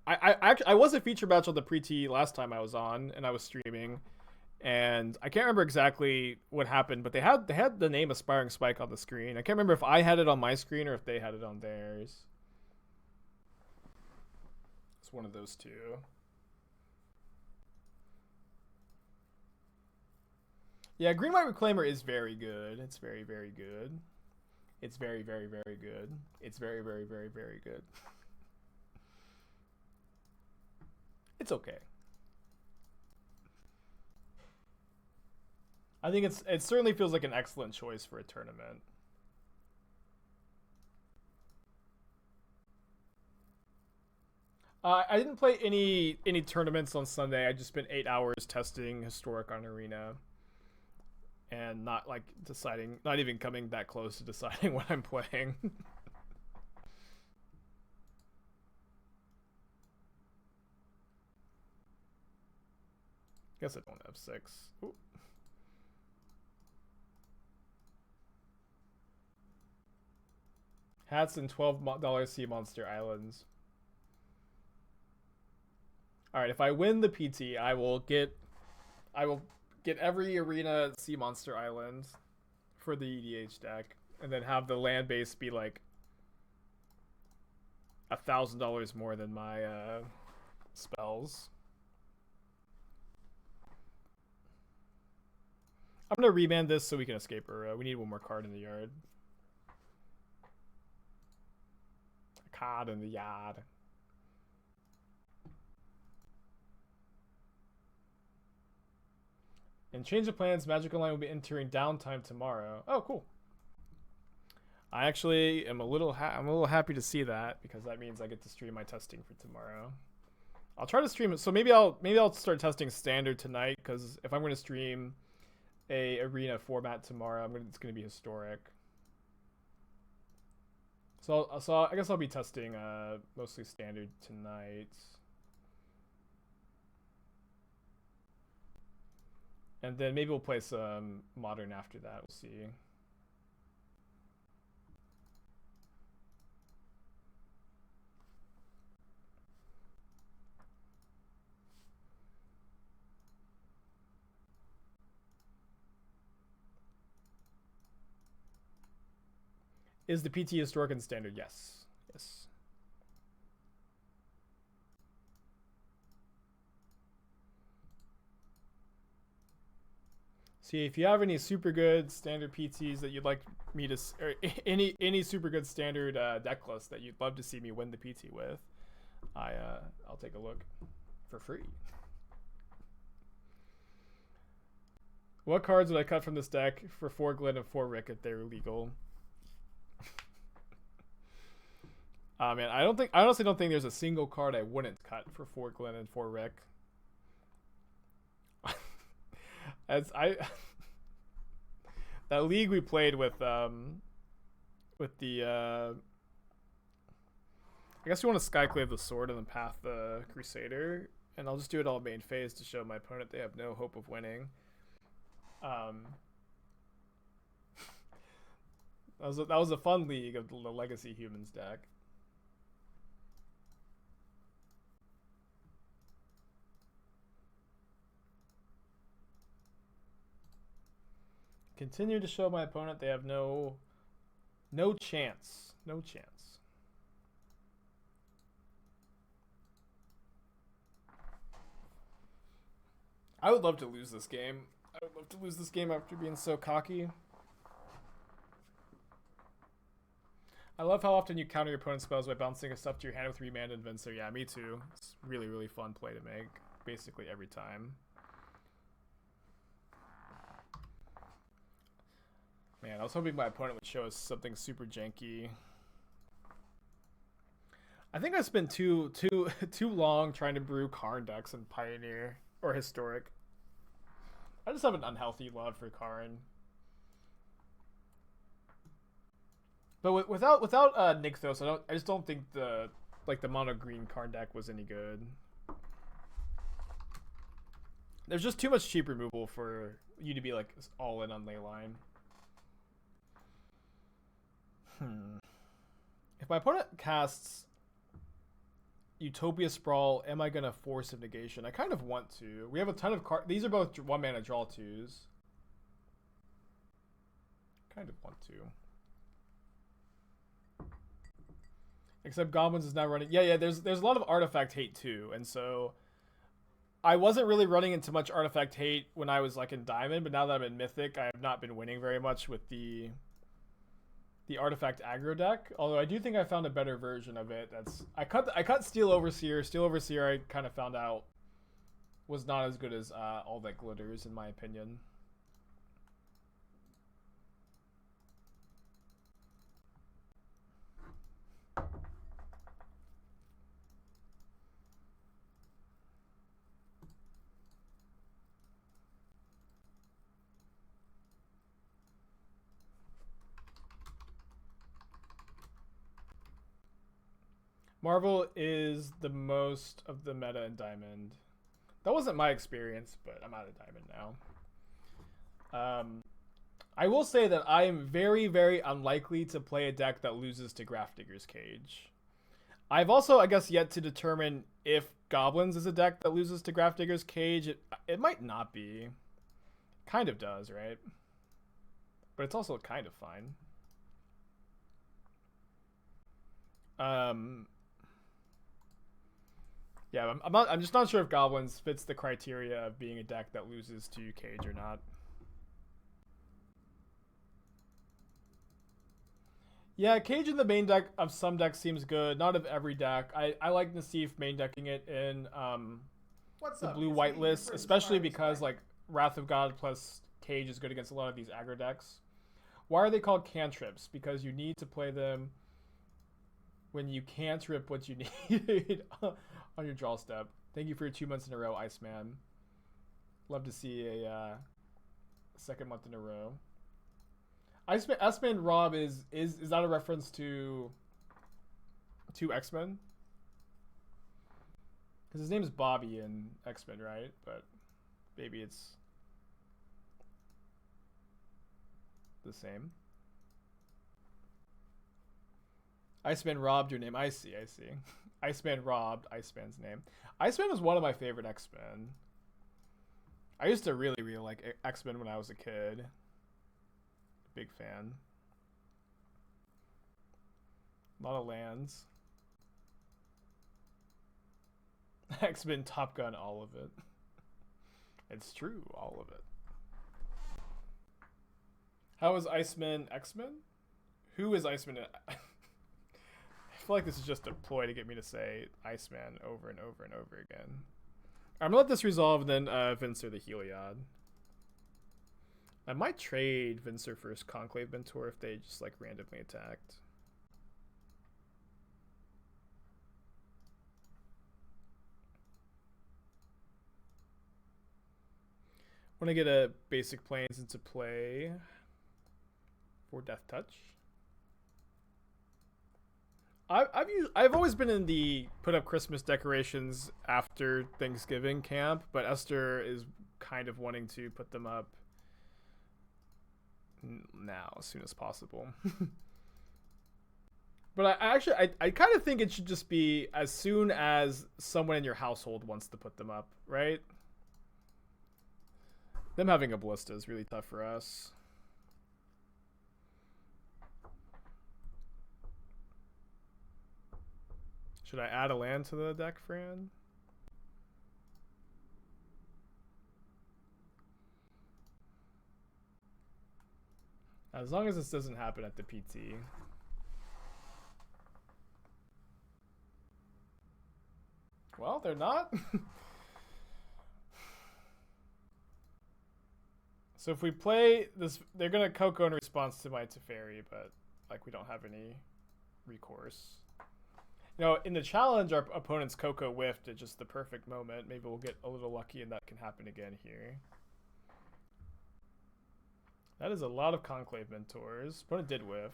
I was a feature match on the PT last time I was on and I was streaming, and I can't remember exactly what happened, but they had the name Aspiring Spike on the screen. I can't remember if I had it on my screen or if they had it on theirs. It's one of those two. Yeah, Green White Reclaimer is very good. It's very, very good. It's very, very, very good. It's very, very, very, very good. It's okay. I think it certainly feels like an excellent choice for a tournament. I didn't play any tournaments on Sunday. I just spent 8 hours testing Historic on Arena. And not like deciding, not even coming that close to deciding what I'm playing. Guess I don't have 6. Ooh. Hats and $12 Sea Monster Islands. Alright, if I win the PT, I will get every arena Sea Monster Island for the EDH deck, and then have the land base be like $1,000 more than my spells. I'm gonna remand this so we can escape Ura. We need one more card in the yard. A card in the yard. And change of plans, Magic Online will be entering downtime tomorrow. Oh, cool. I actually am I'm a little happy to see that, because that means I get to stream my testing for tomorrow. I'll try to stream it. So maybe I'll start testing standard tonight, because if I'm going to stream a arena format tomorrow, it's going to be historic. So I guess I'll be testing mostly standard tonight. And then maybe we'll play some modern after that. We'll see. Is the PT historic and standard? Yes. Yes. See, if you have any super good standard PTs that you'd like me to, or any super good standard deck list that you'd love to see me win the PT with, I'll take a look for free. What cards would I cut from this deck for 4 Glenn and 4 Rick if they're legal? Man, I honestly don't think there's a single card I wouldn't cut for 4 Glenn and 4 Rick. That league we played with the I guess we want to Skyclave the Sword and then Path the Crusader, and I'll just do it all main phase to show my opponent they have no hope of winning. That was a fun league of the Legacy Humans deck. Continue to show my opponent they have no chance. No chance. I would love to lose this game. I would love to lose this game after being so cocky. I love how often you counter your opponent's spells by bouncing a stuff to your hand with 3 mana Invencer. Yeah, me too. It's really, really fun play to make. Basically every time. Man, I was hoping my opponent would show us something super janky. I think I spent too long trying to brew Karn decks in Pioneer or Historic. I just have an unhealthy love for Karn. But without Nykthos, I just don't think the mono green Karn deck was any good. There's just too much cheap removal for you to be like all in on Leyline. If my opponent casts Utopia Sprawl, am I gonna force a negation? I kind of want to. We have a ton of cards. These are both 1-mana draw 2s. Kind of want to. Except Goblins is now running. Yeah. There's a lot of artifact hate too, and so I wasn't really running into much artifact hate when I was like in Diamond, but now that I'm in Mythic, I have not been winning very much with the artifact aggro deck. Although I do think I found a better version of it. I cut Steel Overseer. Steel Overseer I kind of found out was not as good as All That Glitters in my opinion. Marvel is the most of the meta in Diamond. That wasn't my experience, but I'm out of Diamond now. I will say that I am very, very unlikely to play a deck that loses to Grafdigger's Cage. I've also, I guess, yet to determine if Goblins is a deck that loses to Grafdigger's Cage. It might not be. Kind of does, right? But it's also kind of fine. Yeah, I'm just not sure if Goblins fits the criteria of being a deck that loses to Cage or not. Yeah, Cage in the main deck of some decks seems good. Not of every deck. I like Nassif main decking it in the blue-white list, especially because like Wrath of God plus Cage is good against a lot of these aggro decks. Why are they called cantrips? Because you need to play them when you cantrip what you need on your draw step. Thank you for your 2 months in a row, Iceman. Love to see a second month in a row. Iceman Rob is that a reference to X-Men? Because his name is Bobby in X-Men, right? But maybe it's the same. Iceman robbed your name. I see. Iceman robbed Iceman's name. Iceman was one of my favorite X-Men. I used to really like X-Men when I was a kid. Big fan. A lot of lands. X-Men, Top Gun, all of it. It's true, all of it. How is Iceman X-Men? Who is Iceman? I feel like this is just a ploy to get me to say Iceman over and over and over again. I'm gonna let this resolve and then Vincer the Heliod. I might trade Vincer for his Conclave Mentor if they just like randomly attacked. Want to get a basic Plains into play for Death Touch. I've always been in the put up Christmas decorations after Thanksgiving camp, but Esther is kind of wanting to put them up now as soon as possible. But I kind of think it should just be as soon as someone in your household wants to put them up, right? Them having a Ballista is really tough for us. Should I add a land to the deck, Fran? As long as this doesn't happen at the PT. Well, they're not. So if we play this, they're gonna Coco in response to my Teferi, but like we don't have any recourse. You know, in the challenge, our opponent's Coco whiffed at just the perfect moment. Maybe we'll get a little lucky and that can happen again here. That is a lot of Conclave Mentors. Opponent did whiff.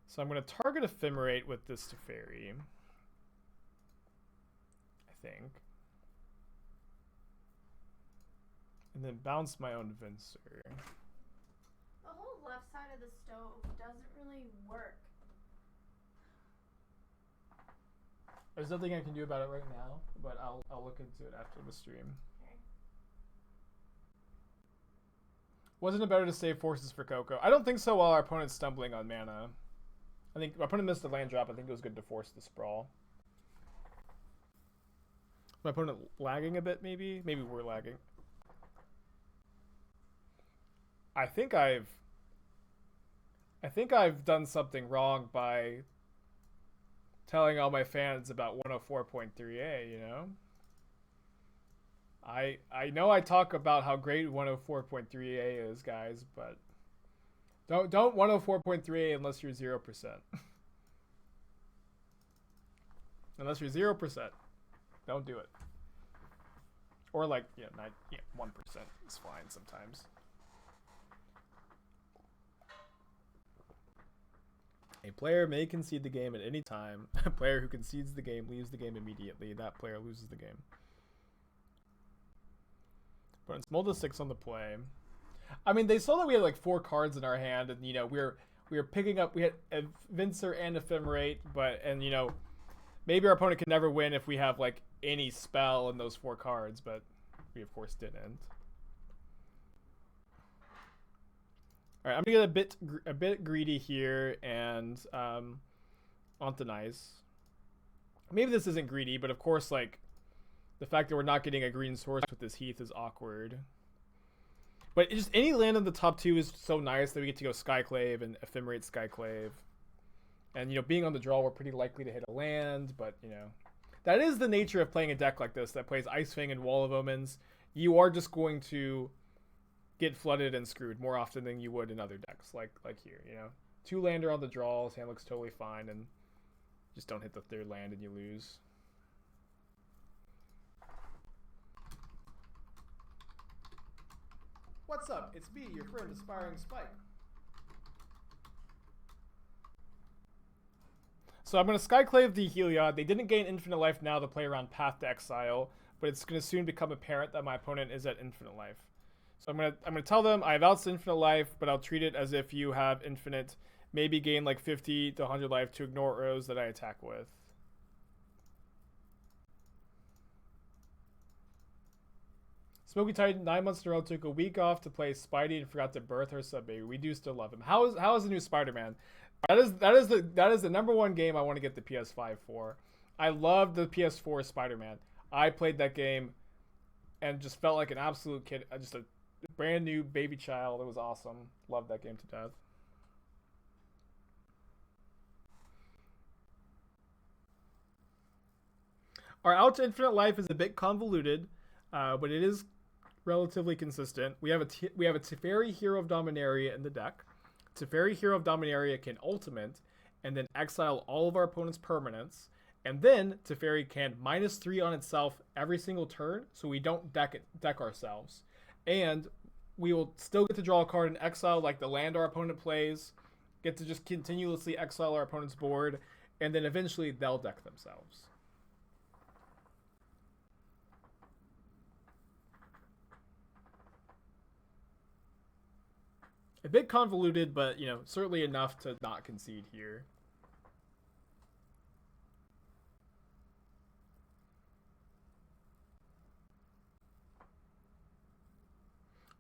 So I'm going to target Ephemerate with this Teferi. I think. And then bounce my own Vincer. The whole left side of the stove doesn't really work. There's nothing I can do about it right now, but I'll look into it after the stream. Okay. Wasn't it better to save forces for Coco? I don't think so while our opponent's stumbling on mana. I think our opponent missed the land drop. I think it was good to force the sprawl. My opponent lagging a bit, maybe? Maybe we're lagging. I think I've done something wrong by telling all my fans about 104.3a, you know? I know I talk about how great 104.3a is, guys, but don't 104.3a unless you're 0%. Unless you're 0%. Don't do it. Or like, 1% is fine sometimes. A player may concede the game at any time. A player who concedes the game leaves the game immediately. That player loses the game. But it's Molda 6 on the play. I mean, they saw that we had like 4 cards in our hand, and we were picking up. We had a Vincer and Ephemerate, and maybe our opponent can never win if we have like any spell in those 4 cards, but we of course didn't. All right, I'm gonna get a bit greedy here and Ontanize. Maybe this isn't greedy, but of course, like the fact that we're not getting a green source with this Heath is awkward. But just any land in the top 2 is so nice that we get to go Skyclave and Ephemerate Skyclave. And being on the draw, we're pretty likely to hit a land, but that is the nature of playing a deck like this that plays Ice Fang and Wall of Omens. You are just going to get flooded and screwed more often than you would in other decks, like here, 2 lander on the draw, his hand looks totally fine, and just don't hit the 3rd land and you lose. What's up? It's me, your friend Aspiring Spike. So I'm going to Skyclave the Heliod. They didn't gain infinite life now to play around Path to Exile, but it's going to soon become apparent that my opponent is at infinite life. So I'm gonna tell them I have outs infinite life, but I'll treat it as if you have infinite, maybe gain like 50 to 100 life to ignore arrows that I attack with. Smoky Titan 9 months in a row took a week off to play Spidey and forgot to birth her sub baby. We do still love him. How is the new Spider-Man? That is the #1 game I want to get the PS5 for. I love the PS4 Spider-Man. I played that game and just felt like an absolute kid, just a brand new baby child. It was awesome. Loved that game to death. Our out to infinite life is a bit convoluted, but it is relatively consistent. We have a Teferi Hero of Dominaria in the deck. Teferi Hero of Dominaria can ultimate and then exile all of our opponent's permanents. And then Teferi can -3 on itself every single turn, so we don't deck ourselves. And we will still get to draw a card in exile like the land our opponent plays, get to just continuously exile our opponent's board, and then eventually they'll deck themselves. A bit convoluted, but certainly enough to not concede here.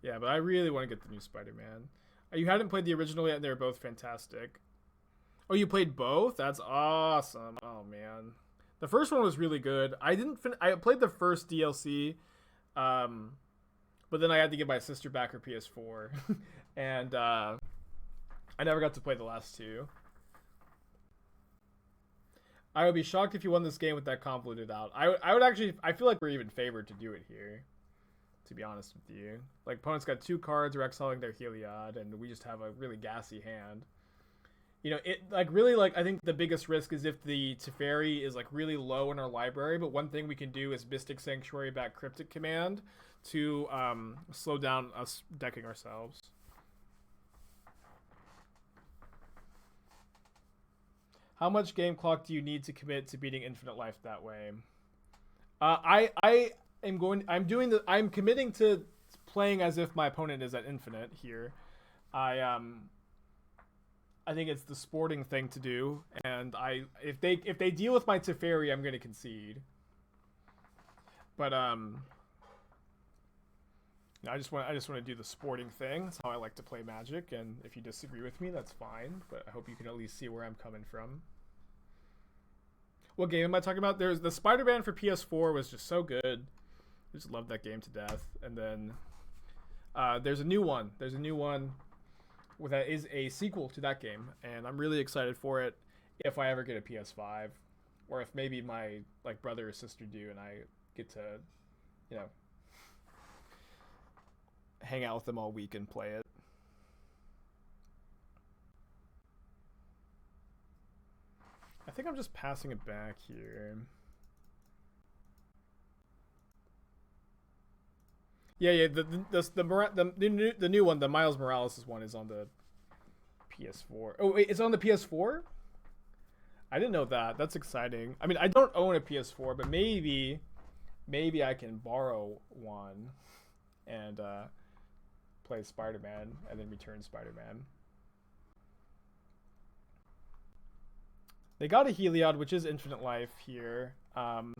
Yeah, but I really want to get the new Spider-Man. You hadn't played the original yet, and they were both fantastic. Oh, you played both? That's awesome. Oh, man. The first one was really good. I played the first DLC, but then I had to give my sister back her PS4, and I never got to play the last 2. I would be shocked if you won this game with that convoluted out. I would actually... I feel like we're even favored to do it here. to be honest with you. Like, opponent's got 2 cards, we're exiling their Heliod, and we just have a really gassy hand. You know, it, like, really, like, I think the biggest risk is if the Teferi is, like, really low in our library, but one thing we can do is Mystic Sanctuary back Cryptic Command to slow down us decking ourselves. How much game clock do you need to commit to beating Infinite Life that way? I'm committing to playing as if my opponent is at infinite here. I think it's the sporting thing to do, and if they deal with my Teferi, I'm gonna concede. But I just want to do the sporting thing. That's how I like to play Magic, and if you disagree with me, that's fine. But I hope you can at least see where I'm coming from. What game am I talking about? There's the Spider-Man for PS4 was just so good. I just love that game to death. And then there's a new one. There's a new one that is a sequel to that game, and I'm really excited for it. If I ever get a PS5, or if maybe my like brother or sister do, and I get to, you know, hang out with them all week and play it. I think I'm just passing it back here. Yeah. The new one, the Miles Morales one, is on the PS4. Oh wait, it's on the PS4? I didn't know that. That's exciting. I mean, I don't own a PS4, but maybe I can borrow one and play Spider-Man and then return Spider-Man. They got a Heliod, which is Infinite Life here. Although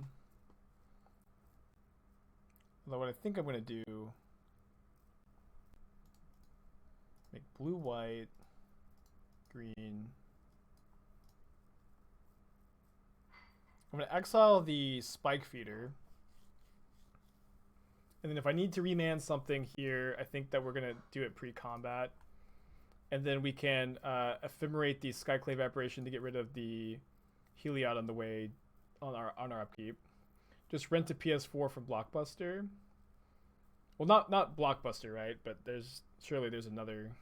what I think I'm going to do... make blue, white, green. I'm going to exile the Spike Feeder. And then if I need to remand something here, I think that we're going to do it pre-combat. And then we can ephemerate the Skyclave Apparition to get rid of the Heliod on the way on our upkeep. Just rent a PS4 from Blockbuster. Well, not Blockbuster, right? But surely there's another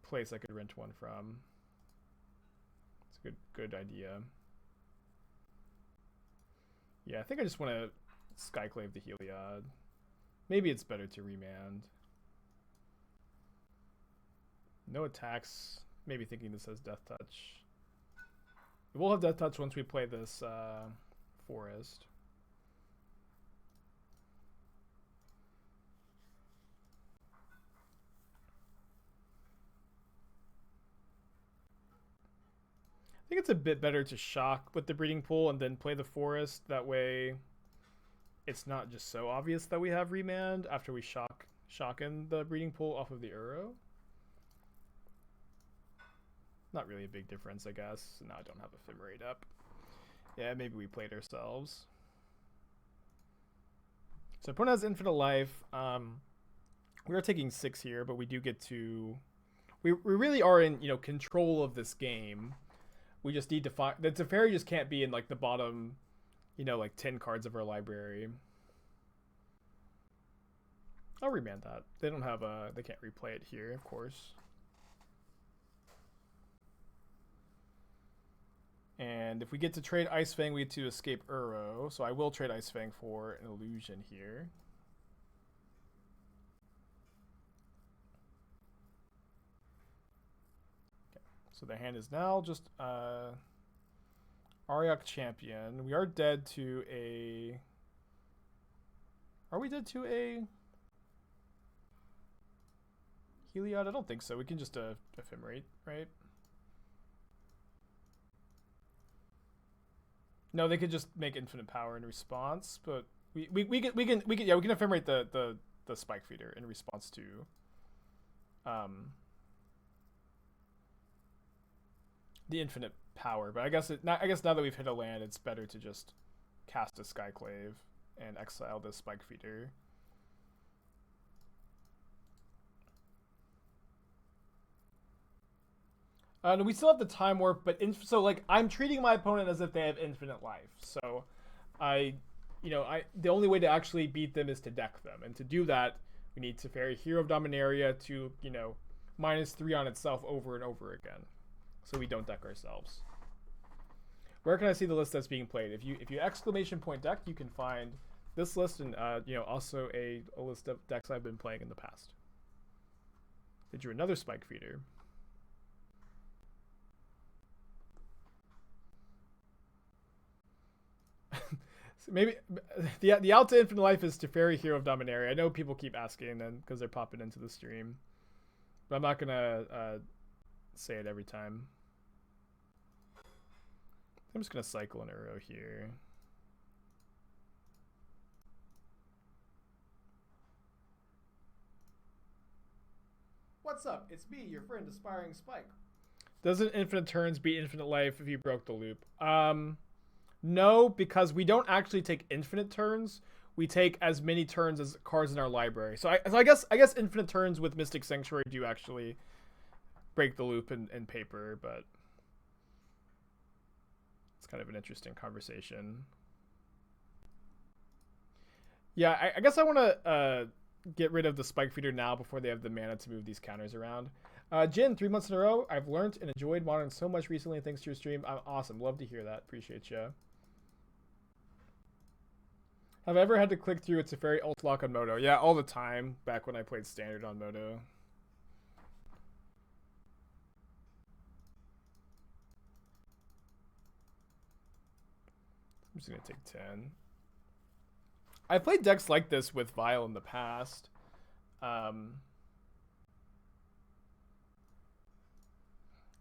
place I could rent one from. It's a good idea. Yeah, I think I just want to Skyclave the Heliod. Maybe it's better to remand. No attacks. Maybe thinking this has Death Touch. We'll have Death Touch once we play this forest. I think it's a bit better to shock with the Breeding Pool and then play the forest. That way it's not just so obvious that we have remand after we shock in the Breeding Pool off of the Uro. Not really a big difference, I guess. Now I don't have Ephemerate up. Yeah, maybe we played ourselves. So opponent has Infinite Life. We are taking 6 here, but we do get to... We really are in, control of this game. We just need to find... The Teferi just can't be in, like, the bottom, 10 cards of our library. I'll remand that. They don't have a... They can't replay it here, of course. And if we get to trade Ice Fang, we get to escape Uro. So I will trade Ice Fang for an illusion here. Okay. So the hand is now just Ariok Champion. We are dead to a... Are we dead to a Heliod? I don't think so. We can just Ephemerate, right? No, they could just make infinite power in response, but we can ephemerate the Spike Feeder in response to the infinite power. But I guess now that we've hit a land, it's better to just cast a Skyclave and exile the Spike Feeder. And we still have the Time Warp, but so like I'm treating my opponent as if they have infinite life. So I you know, the only way to actually beat them is to deck them, and to do that, we need Teferi, Hero of Dominaria, to, you know, -3 on itself over and over again, so we don't deck ourselves. Where can I see the list that's being played? If you exclamation point deck, you can find this list, and you know, also a list of decks I've been playing in the past. They drew another Spike Feeder. So maybe the out to Infinite Life is Teferi, Hero of Dominaria. I know people keep asking then because they're popping into the stream, but I'm not gonna say it every time. I'm just gonna cycle an arrow here. What's up? It's me, your friend Aspiring Spike. Doesn't Infinite Turns beat Infinite Life if you broke the loop? No, because we don't actually take infinite turns. We take as many turns as cards in our library. So I guess Infinite Turns with Mystic Sanctuary do actually break the loop in paper, but it's kind of an interesting conversation. Yeah, I guess I want to get rid of the Spike Feeder now before they have the mana to move these counters around. Jin, 3 months in a row. I've learned and enjoyed Modern so much recently thanks to your stream. I'm awesome. Love to hear that. Appreciate you. Have I ever had to click through a Teferi ult lock on Moto? Yeah, all the time, back when I played Standard on Moto. I'm just going to take 10. I played decks like this with Vile in the past.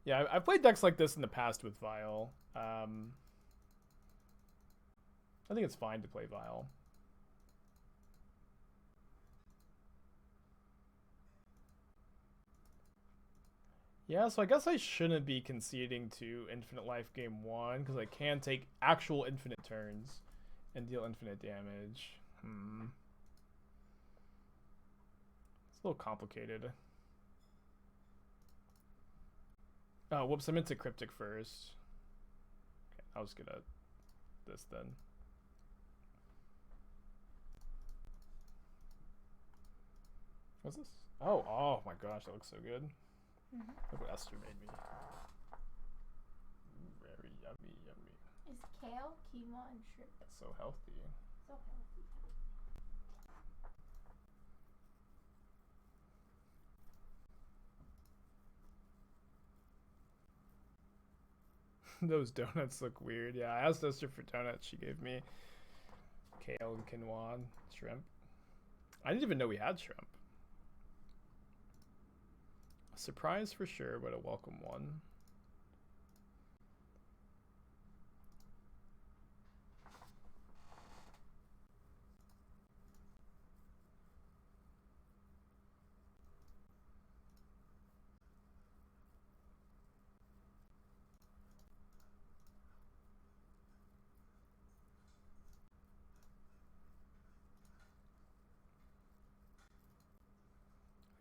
Yeah, I've played decks like this in the past with Vile. I think it's fine to play Vile. Yeah, so I guess I shouldn't be conceding to Infinite Life game 1, because I can take actual infinite turns and deal infinite damage. It's a little complicated. Oh, whoops, I meant to Cryptic first. Okay, I'll just get this then. What's this? Oh my gosh, that looks so good. Look what Esther made me. Very yummy, yummy. Is kale, quinoa, and shrimp. That's so healthy. So healthy. Those donuts look weird. Yeah, I asked Esther for donuts. She gave me kale and quinoa and shrimp. I didn't even know we had shrimp. A surprise for sure, but a welcome one.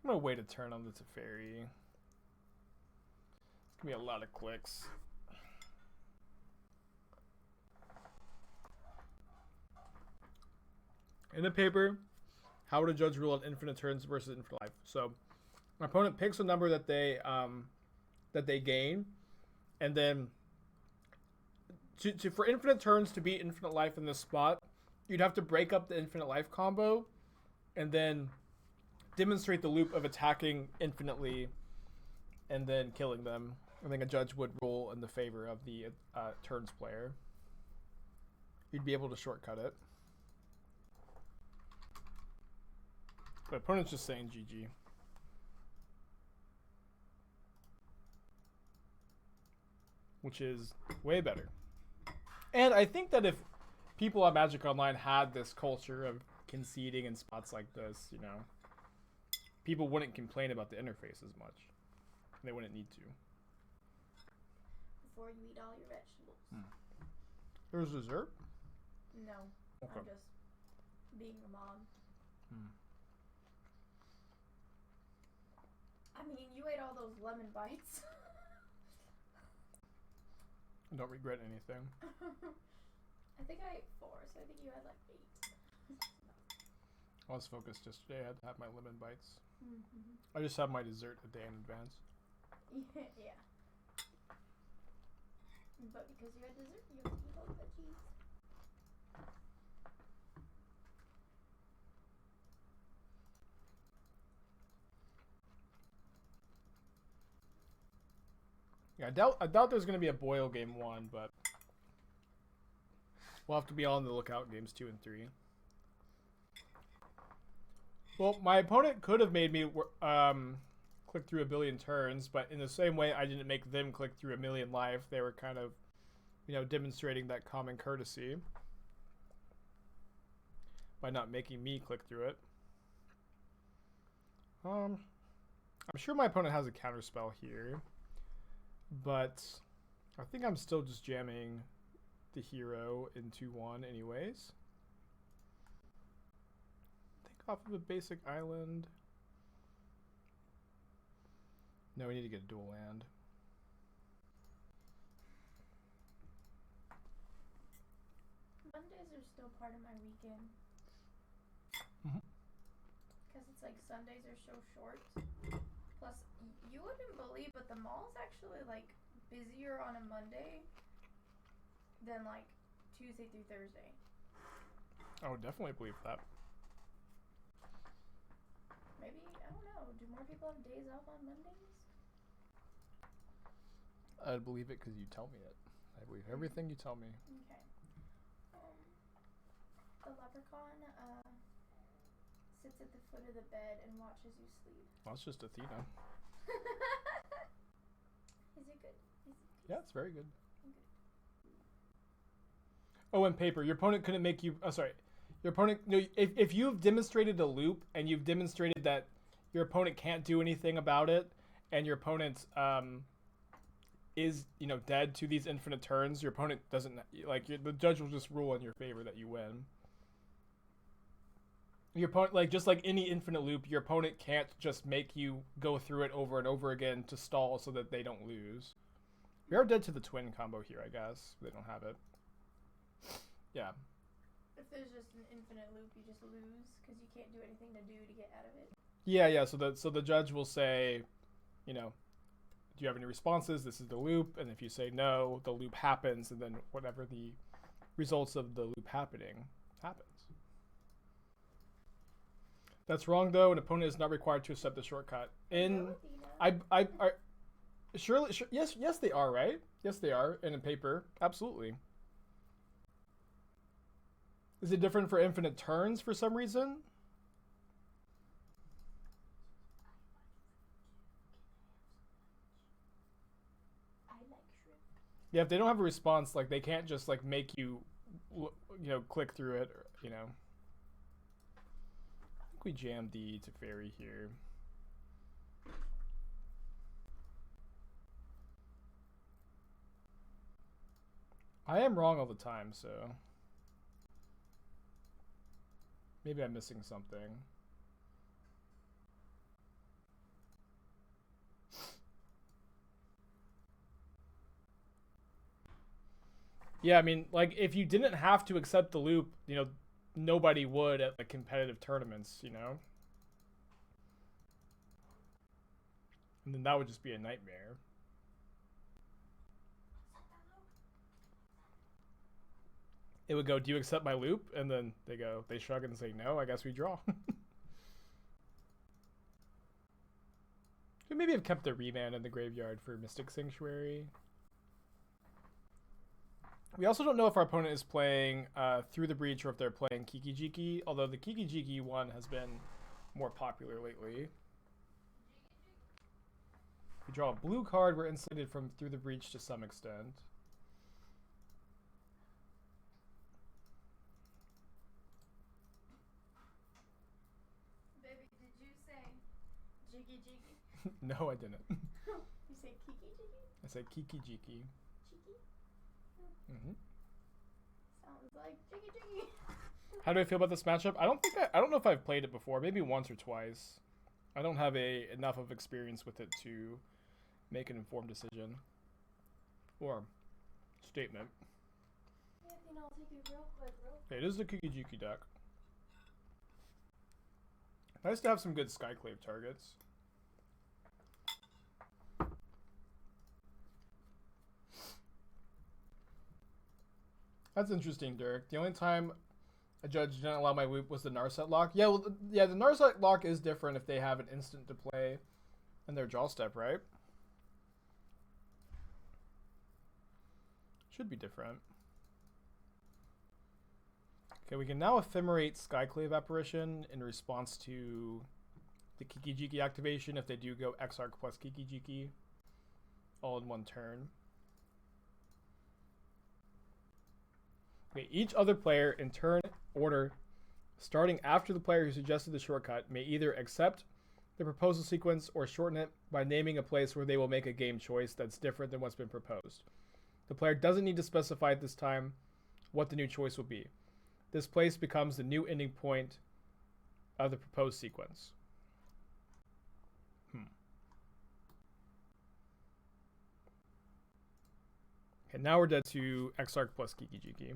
I'm gonna wait a turn on the Teferi. It's gonna be a lot of clicks. In the paper, how would a judge rule on infinite turns versus infinite life? So, my opponent picks a number that they gain, and then for infinite turns to beat infinite life in this spot, you'd have to break up the infinite life combo, and then demonstrate the loop of attacking infinitely and then killing them. I think a judge would rule in the favor of the turns player. You'd be able to shortcut it. My opponent's just saying GG. Which is way better. And I think that if people on Magic Online had this culture of conceding in spots like this, you know, people wouldn't complain about the interface as much. They wouldn't need to. Before you eat all your vegetables. There's dessert? No. Okay. I'm just being a mom. I mean, you ate all those lemon bites. I don't regret anything. I think I ate 4, so I think you had like 8. I was focused yesterday. I had to have my lemon bites. Mm-hmm. I just have my dessert a day in advance. Yeah. But because you had dessert, you have to eat all the veggies. Yeah, I doubt there's gonna be a boil game 1, but we'll have to be on the lookout games 2 and 3. Well, my opponent could have made me click through a billion turns, but in the same way I didn't make them click through a million life. They were kind of, demonstrating that common courtesy by not making me click through it. I'm sure my opponent has a counterspell here, but I think I'm still just jamming the hero into 1 anyways. Off of a basic island. No, we need to get a dual land. Mondays are still part of my weekend. Because it's like Sundays are so short. Plus, you wouldn't believe, but the mall's actually like busier on a Monday than like Tuesday through Thursday. I would definitely believe that. Maybe, I don't know, do more people have days off on Mondays? I'd believe it because you tell me it. I believe everything you tell me. Okay. The leprechaun sits at the foot of the bed and watches you sleep. Well, it's just Athena. Is it good? Yeah, it's very good. Okay. Oh, and paper. Your opponent couldn't make you... Oh, sorry. Your opponent... No, if you've demonstrated a loop and you've demonstrated that your opponent can't do anything about it and your opponent is, dead to these infinite turns, your opponent doesn't... the judge will just rule in your favor that you win. Your opponent, just like any infinite loop, your opponent can't just make you go through it over and over again to stall so that they don't lose. We are dead to the twin combo here, I guess. They don't have it. Yeah. If there's just an infinite loop, you just lose because you can't do anything to get out of it. Yeah. So the judge will say, do you have any responses? This is the loop, and if you say no, the loop happens, and then whatever the results of the loop happening happens. That's wrong, though. An opponent is not required to accept the shortcut. Surely, yes, they are, right? Yes, they are. And in paper, absolutely. Is it different for infinite turns for some reason? I like shrimp. Yeah, if they don't have a response, they can't just make you, click through it. I think we jam D to fairy here. I am wrong all the time, so maybe I'm missing something. Yeah, I mean, if you didn't have to accept the loop, nobody would at the competitive tournaments, And then that would just be a nightmare. It would go, do you accept my loop? And then they shrug and say, no, I guess we draw. Could maybe have kept the remand in the graveyard for Mystic Sanctuary. We also don't know if our opponent is playing Through the Breach or if they're playing Kiki Jiki, although the Kiki Jiki one has been more popular lately. If we draw a blue card, we're insulated from Through the Breach to some extent. Baby, did you say jiggy jiggy? No, I didn't. You say kiki jiggy? I said Kiki Jiki. Cheeky? Mm-hmm. Sounds like jiggy jiggy. How do I feel about this matchup? I don't know if I've played it before. Maybe once or twice. I don't have enough of experience with it to make an informed decision or statement. Yeah, I'll take it real quick, It is the Kikijiki deck. Nice to have some good Skyclave targets. That's interesting, Derek. The only time a judge didn't allow my Whoop was the Narset lock. Yeah, well, yeah, the Narset lock is different if they have an instant to play in their draw step, right? Should be different. Okay, we can now ephemerate Skyclave Apparition in response to the Kikijiki activation if they do go Exarch plus Kikijiki all in one turn. Okay, each other player in turn order starting after the player who suggested the shortcut may either accept the proposal sequence or shorten it by naming a place where they will make a game choice that's different than what's been proposed. The player doesn't need to specify at this time what the new choice will be. This place becomes the new ending point of the proposed sequence. Okay, now we're dead to Exarch plus Kikijiki.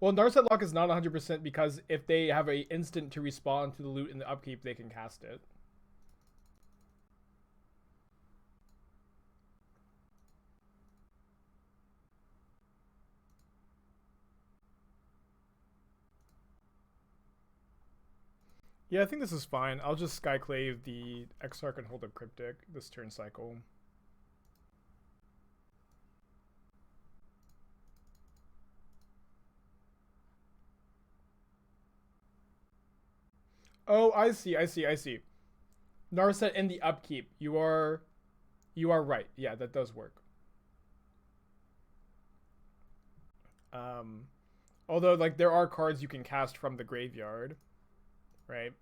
Well, Narset Lock is not 100% because if they have an instant to respond to the loot in the upkeep, they can cast it. Yeah, I think this is fine. I'll just Skyclave the Exarch and hold up Cryptic this turn cycle. Oh, I see. Narset in the upkeep. You are right. Yeah, that does work. Although, like, there are cards you can cast from the graveyard, right?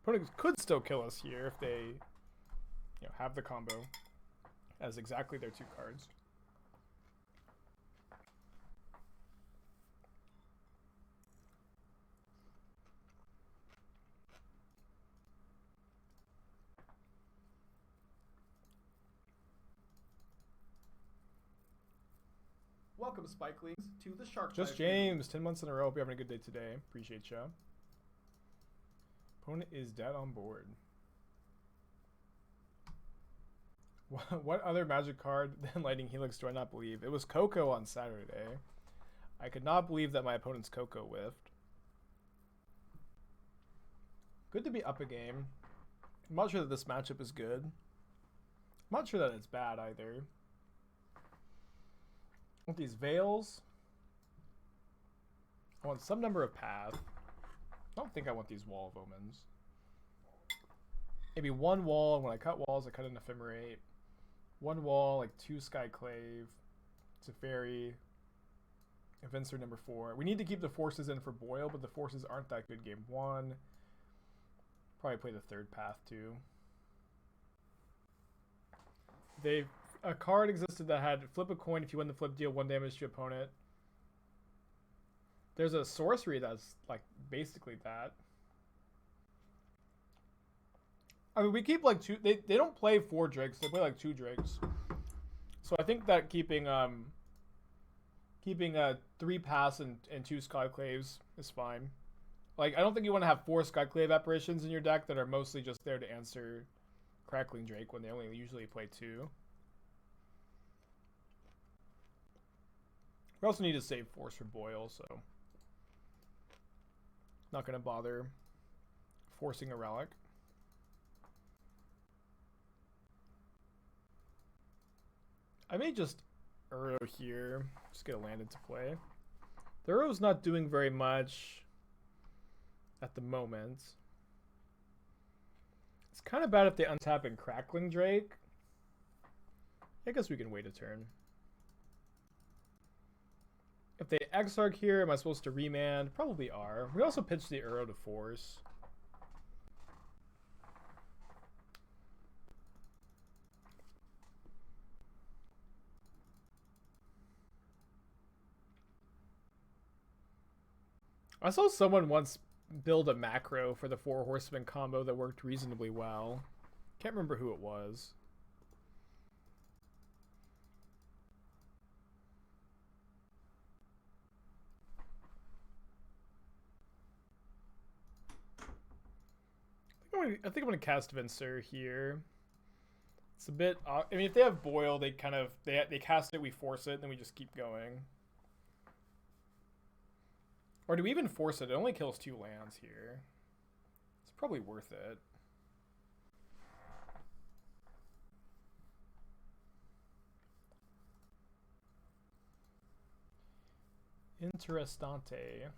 Opponent could still kill us here if they, have the combo as exactly their two cards. Welcome, Spikelings, to the Shark Just Dive James, 10 months in a row. Hope you're having a good day today. Appreciate ya. Opponent is dead on board. What other Magic card than Lightning Helix do I not believe? It was Coco on Saturday. I could not believe that my opponent's Coco whiffed. Good to be up a game. I'm not sure that this matchup is good. I'm not sure that it's bad either. I want these Veils. I want some number of Path. I don't think I want these Wall of Omens. Maybe one wall, and when I cut walls, I cut an Ephemerate. One wall, like 2 Skyclave. Teferi. Evincer number 4. We need to keep the Forces in for Boyle, but the Forces aren't that good game 1. Probably play the third path too. A card existed that had flip a coin. If you win the flip, deal 1 damage to your opponent. There's a sorcery that's like basically that. I mean, we keep like 2. They don't play 4 Drakes. They play like 2 Drakes. So I think that keeping 3 paths and 2 Skyclaves is fine. Like, I don't think you want to have 4 Skyclave apparitions in your deck that are mostly just there to answer Crackling Drake when they only usually play 2. We also need to save Force for Boyle, so not going to bother forcing a Relic. I may just Uro here, just get a land into play. The Uro's not doing very much at the moment. It's kind of bad if they untap and Crackling Drake. I guess we can wait a turn. If they Exarch here, am I supposed to remand? Probably are. We also pitch the Uro to force. I saw someone once build a macro for the Four Horsemen combo that worked reasonably well. Can't remember who it was. I think I'm gonna cast Venser here. It's a bit. I mean, if they have Boil, they kind of they cast it, we force it, and then we just keep going. Or do we even force it? It only kills 2 lands here. It's probably worth it. Interessante.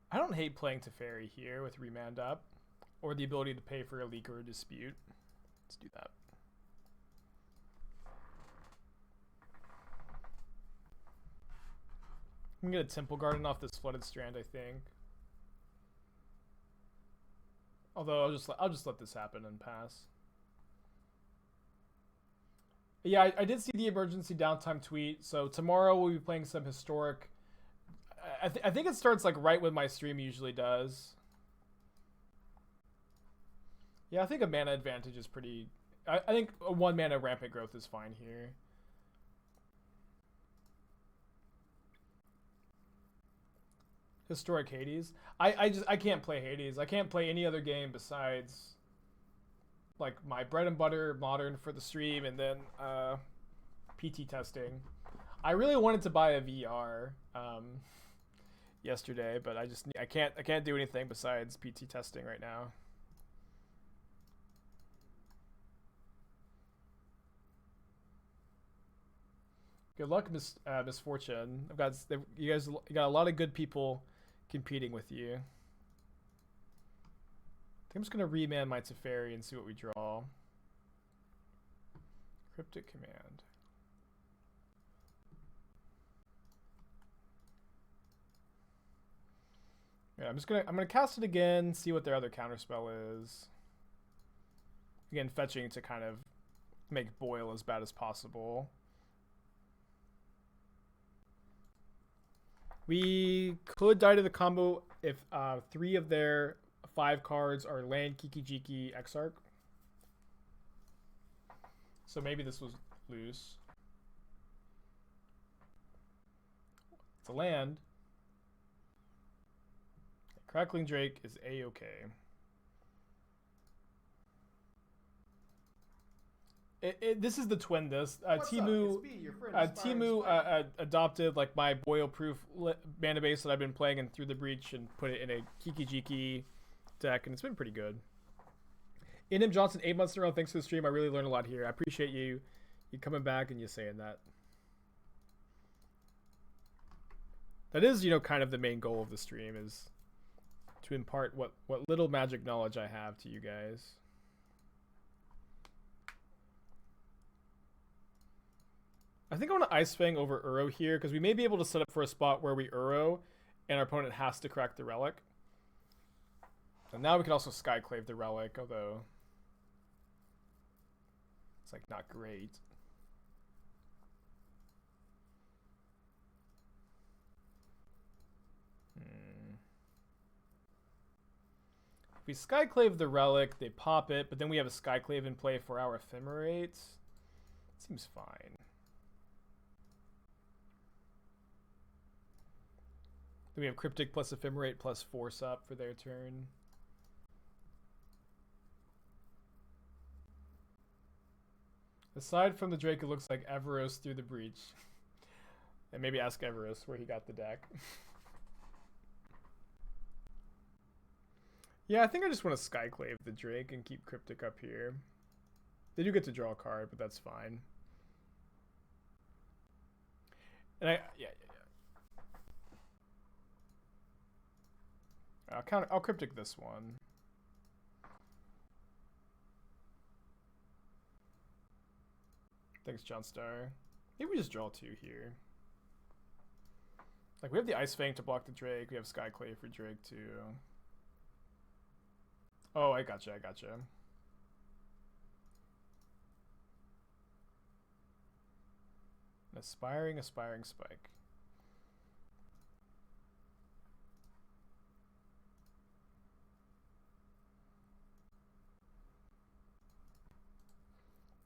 I don't hate playing Teferi here with Remand up, or the ability to pay for a leak or a dispute. Let's do that. I'm gonna Temple Garden off this Flooded Strand, I think. Although I'll just let this happen and pass. Yeah, I did see the emergency downtime tweet. So tomorrow we'll be playing some historic. I think it starts like right when my stream usually does. Yeah, I think a mana advantage is pretty. I think a 1 mana rampant growth is fine here. Historic Hades. I can't play Hades. I can't play any other game besides like my bread and butter modern for the stream, and then PT testing. I really wanted to buy a VR yesterday, but I can't do anything besides PT testing right now. Good luck, Misfortune. You got a lot of good people competing with you. I think I'm just gonna remand my Teferi and see what we draw. Cryptic Command. Yeah, I'm gonna cast it again, see what their other counterspell is. Again, fetching to kind of make Boil as bad as possible. We could die to the combo if 3 of their 5 cards are land, Kiki-Jiki, Exarch. So maybe this was loose. It's a land. Crackling Drake is A-okay. This is the twin disc. Timu adopted like my Boil proof mana base that I've been playing in Through the Breach and put it in a Kiki-Jiki deck, and it's been pretty good. Inim Johnson, 8 months in a row. Thanks for the stream. I really learned a lot here. I appreciate you coming back and you saying that. That is, kind of the main goal of the stream, is to impart what little Magic knowledge I have to you guys. I think I want to Ice Fang over Uro here, because we may be able to set up for a spot where we Uro and our opponent has to crack the Relic. And now we can also Skyclave the Relic, although it's like not great. If we Skyclave the Relic, they pop it, but then we have a Skyclave in play for our Ephemerate. Seems fine. Then we have Cryptic plus Ephemerate plus Force Up for their turn. Aside from the Drake, it looks like Everos Through the Breach. And maybe ask Everos where he got the deck. Yeah, I think I just want to Skyclave the Drake and keep Cryptic up here. They do get to draw a card, but that's fine. And I'll Cryptic this one. Thanks, John Star. Maybe we just draw 2 here. Like, we have the Ice Fang to block the Drake. We have Skyclave for Drake, too. Oh, I gotcha. Aspiring Spike.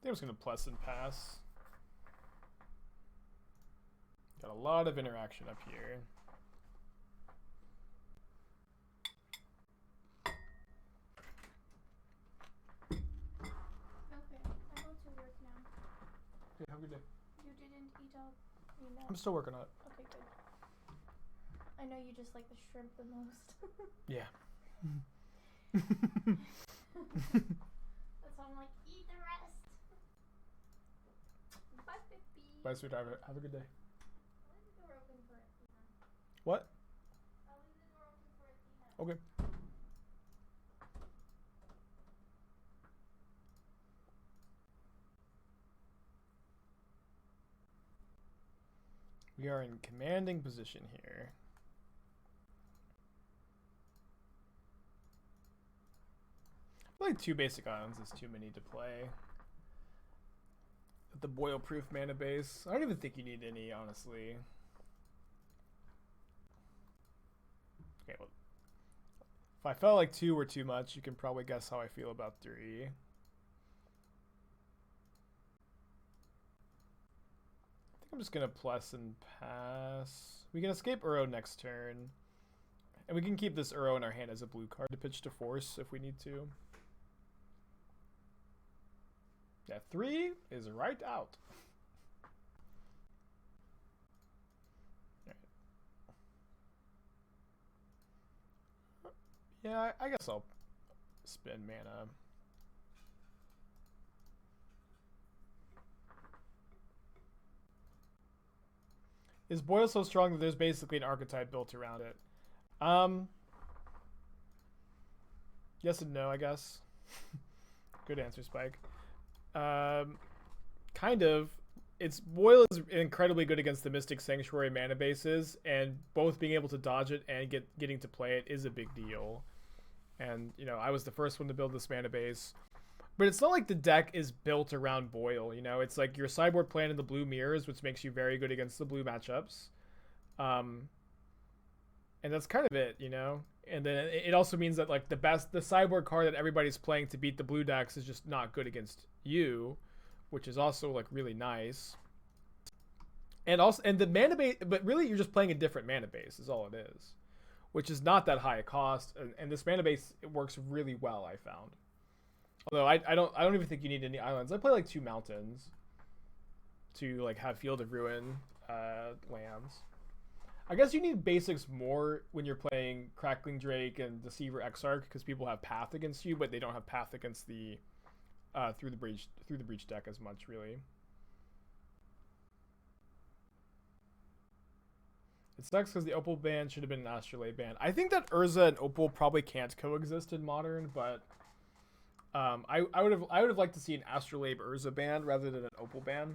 think I'm just gonna plus and pass. Got a lot of interaction up here. Okay, I go to work now. Okay, have a good day. You didn't eat all. You know. I'm still working on it. Okay, good. I know you just like the shrimp the most. Yeah. That's why I'm like, eat the rest. Bye, Pippi. Bye, sweetheart. Have a good day. I'll leave the door open for Athena. What? I'll leave the door open for Athena. Okay. We are in commanding position here. I feel like 2 basic islands is too many to play. The boil-proof mana base. I don't even think you need any, honestly. Okay, well, if I felt like 2 were too much, you can probably guess how I feel about 3. I'm just gonna plus and pass. We can escape Uro next turn. And we can keep this Uro in our hand as a blue card to pitch to force if we need to. Yeah, 3 is right out. Right. Yeah, I guess I'll spend mana. Is Boyle so strong that there's basically an archetype built around it? Yes and no, I guess. Good answer, Spike. Kind of. Boyle is incredibly good against the Mystic Sanctuary mana bases, and both being able to dodge it and getting to play it is a big deal. And, you know, I was the first one to build this mana base. But it's not like the deck is built around Boyle, you know? It's like your sideboard plan in the blue mirrors, which makes you very good against the blue matchups. And that's kind of it, you know? And then it also means that, like, the sideboard card that everybody's playing to beat the blue decks is just not good against you, which is also, like, really nice. And the mana base, but really you're just playing a different mana base is all it is, which is not that high a cost. And this mana base, it works really well, I found. Although I don't even think you need any islands. I play like 2 mountains to like have Field of Ruin lands. I guess you need basics more when you're playing Crackling Drake and Deceiver Exarch because people have Path against you, but they don't have Path against the through the breach deck as much really. It sucks because the Opal ban should have been an Astrolabe ban. I think that Urza and Opal probably can't coexist in Modern, but I would have liked to see an Astrolabe Urza ban rather than an Opal ban.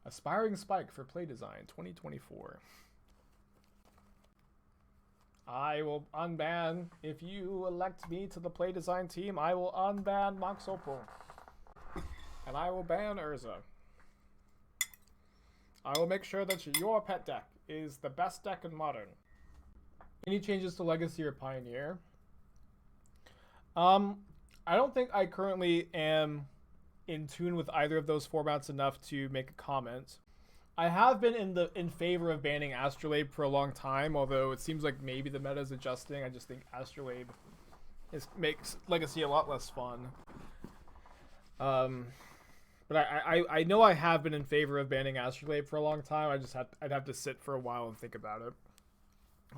Aspiring Spike for Play Design 2024. I will unban. If you elect me to the Play Design team, I will unban Mox Opal. And I will ban Urza. I will make sure that your pet deck is the best deck in Modern. Any changes to Legacy or Pioneer? I don't think I currently am in tune with either of those formats enough to make a comment. I have been in favor of banning Astrolabe for a long time, although it seems like maybe the meta is adjusting. I just think Astrolabe makes Legacy a lot less fun. But I know I have been in favor of banning Astrolabe for a long time. I'd have to sit for a while and think about it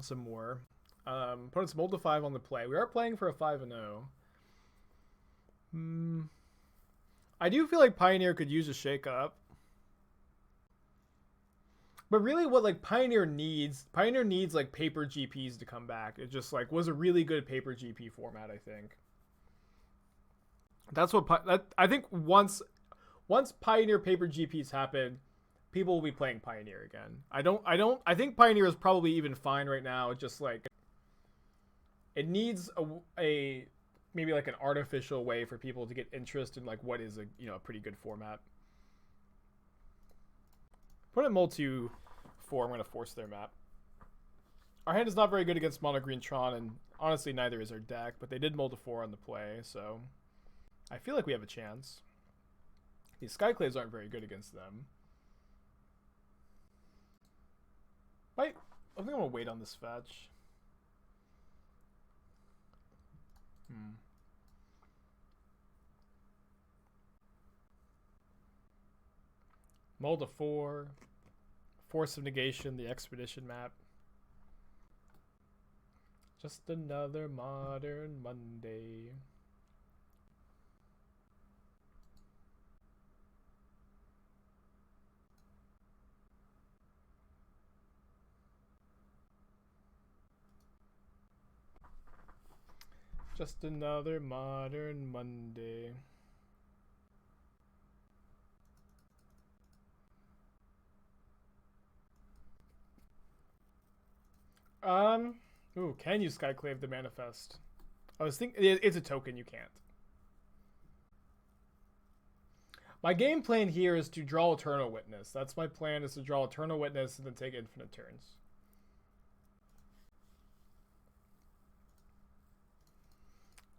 some more. Opponent's Mold to 5 on the play. We are playing for a 5-0. I do feel like Pioneer could use a shake-up. But really what like Pioneer needs like paper GPs to come back. It just like was a really good paper GP format, I think. That's what I think once Pioneer paper GPs happen, people will be playing Pioneer again. I think Pioneer is probably even fine right now. It's just like it needs a maybe like an artificial way for people to get interest in like what is a pretty good format. Put it Mold 2 4, I'm going to force their map. Our hand is not very good against Mono Green Tron, and honestly neither is our deck, but they did Mold to 4 on the play, so I feel like we have a chance. These Skyclaves aren't very good against them. Wait, I think I'm gonna wait on this fetch. Mold of 4. Force of Negation, the Expedition map. Just another modern Monday. Just another modern Monday. Ooh, can you Skyclave the Manifest? I was thinking it's a token, you can't. My game plan here is to draw Eternal Witness. That's my plan, is to draw Eternal Witness and then take infinite turns.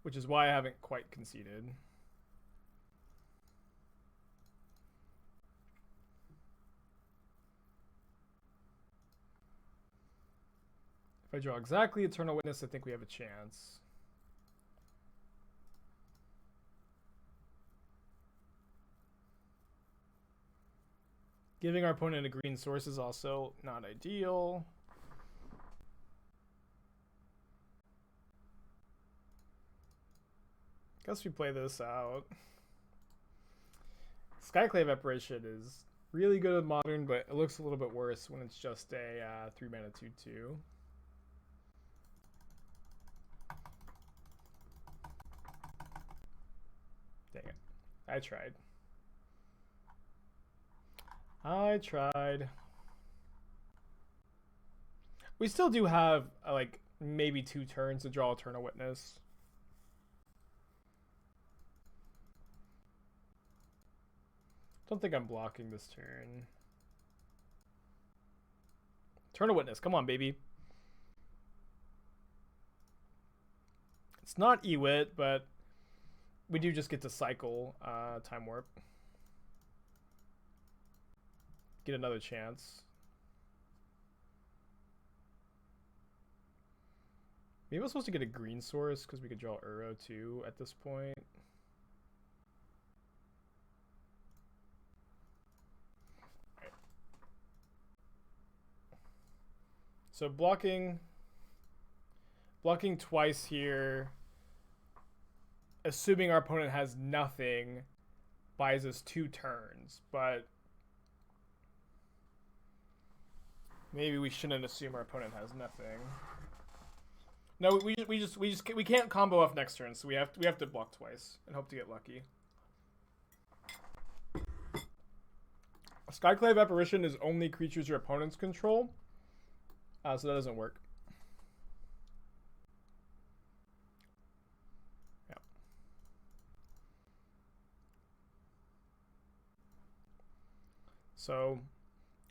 Which is why I haven't quite conceded. If I draw exactly Eternal Witness, I think we have a chance. Giving our opponent a green source is also not ideal. Guess we play this out. Skyclave Apparition is really good at Modern, but it looks a little bit worse when it's just a 3-mana 2/2. Dang it. I tried. We still do have like maybe 2 turns to draw Eternal Witness. Don't think I'm blocking this turn. Eternal Witness, come on, baby. It's not Ewit, but we do just get to cycle Time Warp. Get another chance. Maybe I was supposed to get a green source because we could draw Uro too at this point. Right. So blocking twice here, assuming our opponent has nothing, buys us 2 turns, but maybe we shouldn't assume our opponent has nothing. No, we can't combo off next turn, so we have to block twice and hope to get lucky. Skyclave Apparition is only creatures your opponents control, so that doesn't work. Yeah. So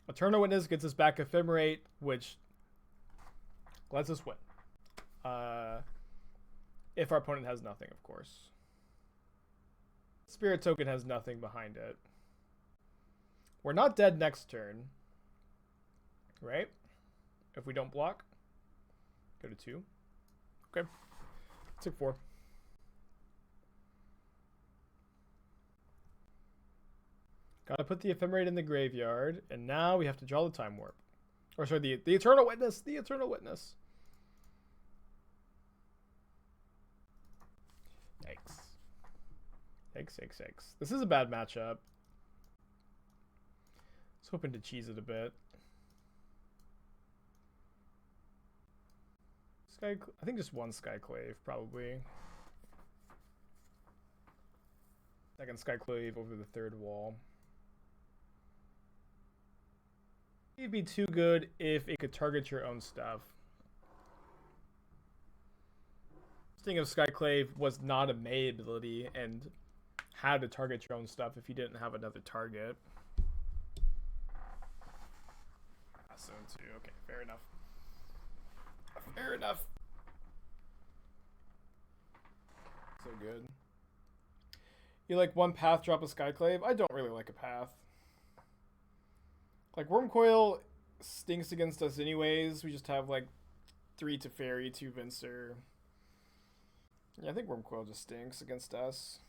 Eternal Witness gets us back Ephemerate, which lets us win. If our opponent has nothing, of course. Spirit Token has nothing behind it. We're not dead next turn, right? If we don't block. Go to 2. Okay. Took 4. Gotta put the Ephemerate in the graveyard, and now we have to draw the Time Warp. Or sorry, the Eternal Witness! The Eternal Witness! Yikes. This is a bad matchup. I was hoping to cheese it a bit. I think just 1 Skyclave, probably. Second Skyclave over the 3rd wall. It'd be too good if it could target your own stuff. Sting of Skyclave was not a May ability and had to target your own stuff if you didn't have another target. Zone 2, okay, fair enough. Fair enough. So good. You like one path, drop a Skyclave? I don't really like a path. Like, Wormcoil stinks against us anyways. We just have like 3 Teferi, 2 Vincer. Yeah, I think Wormcoil just stinks against us.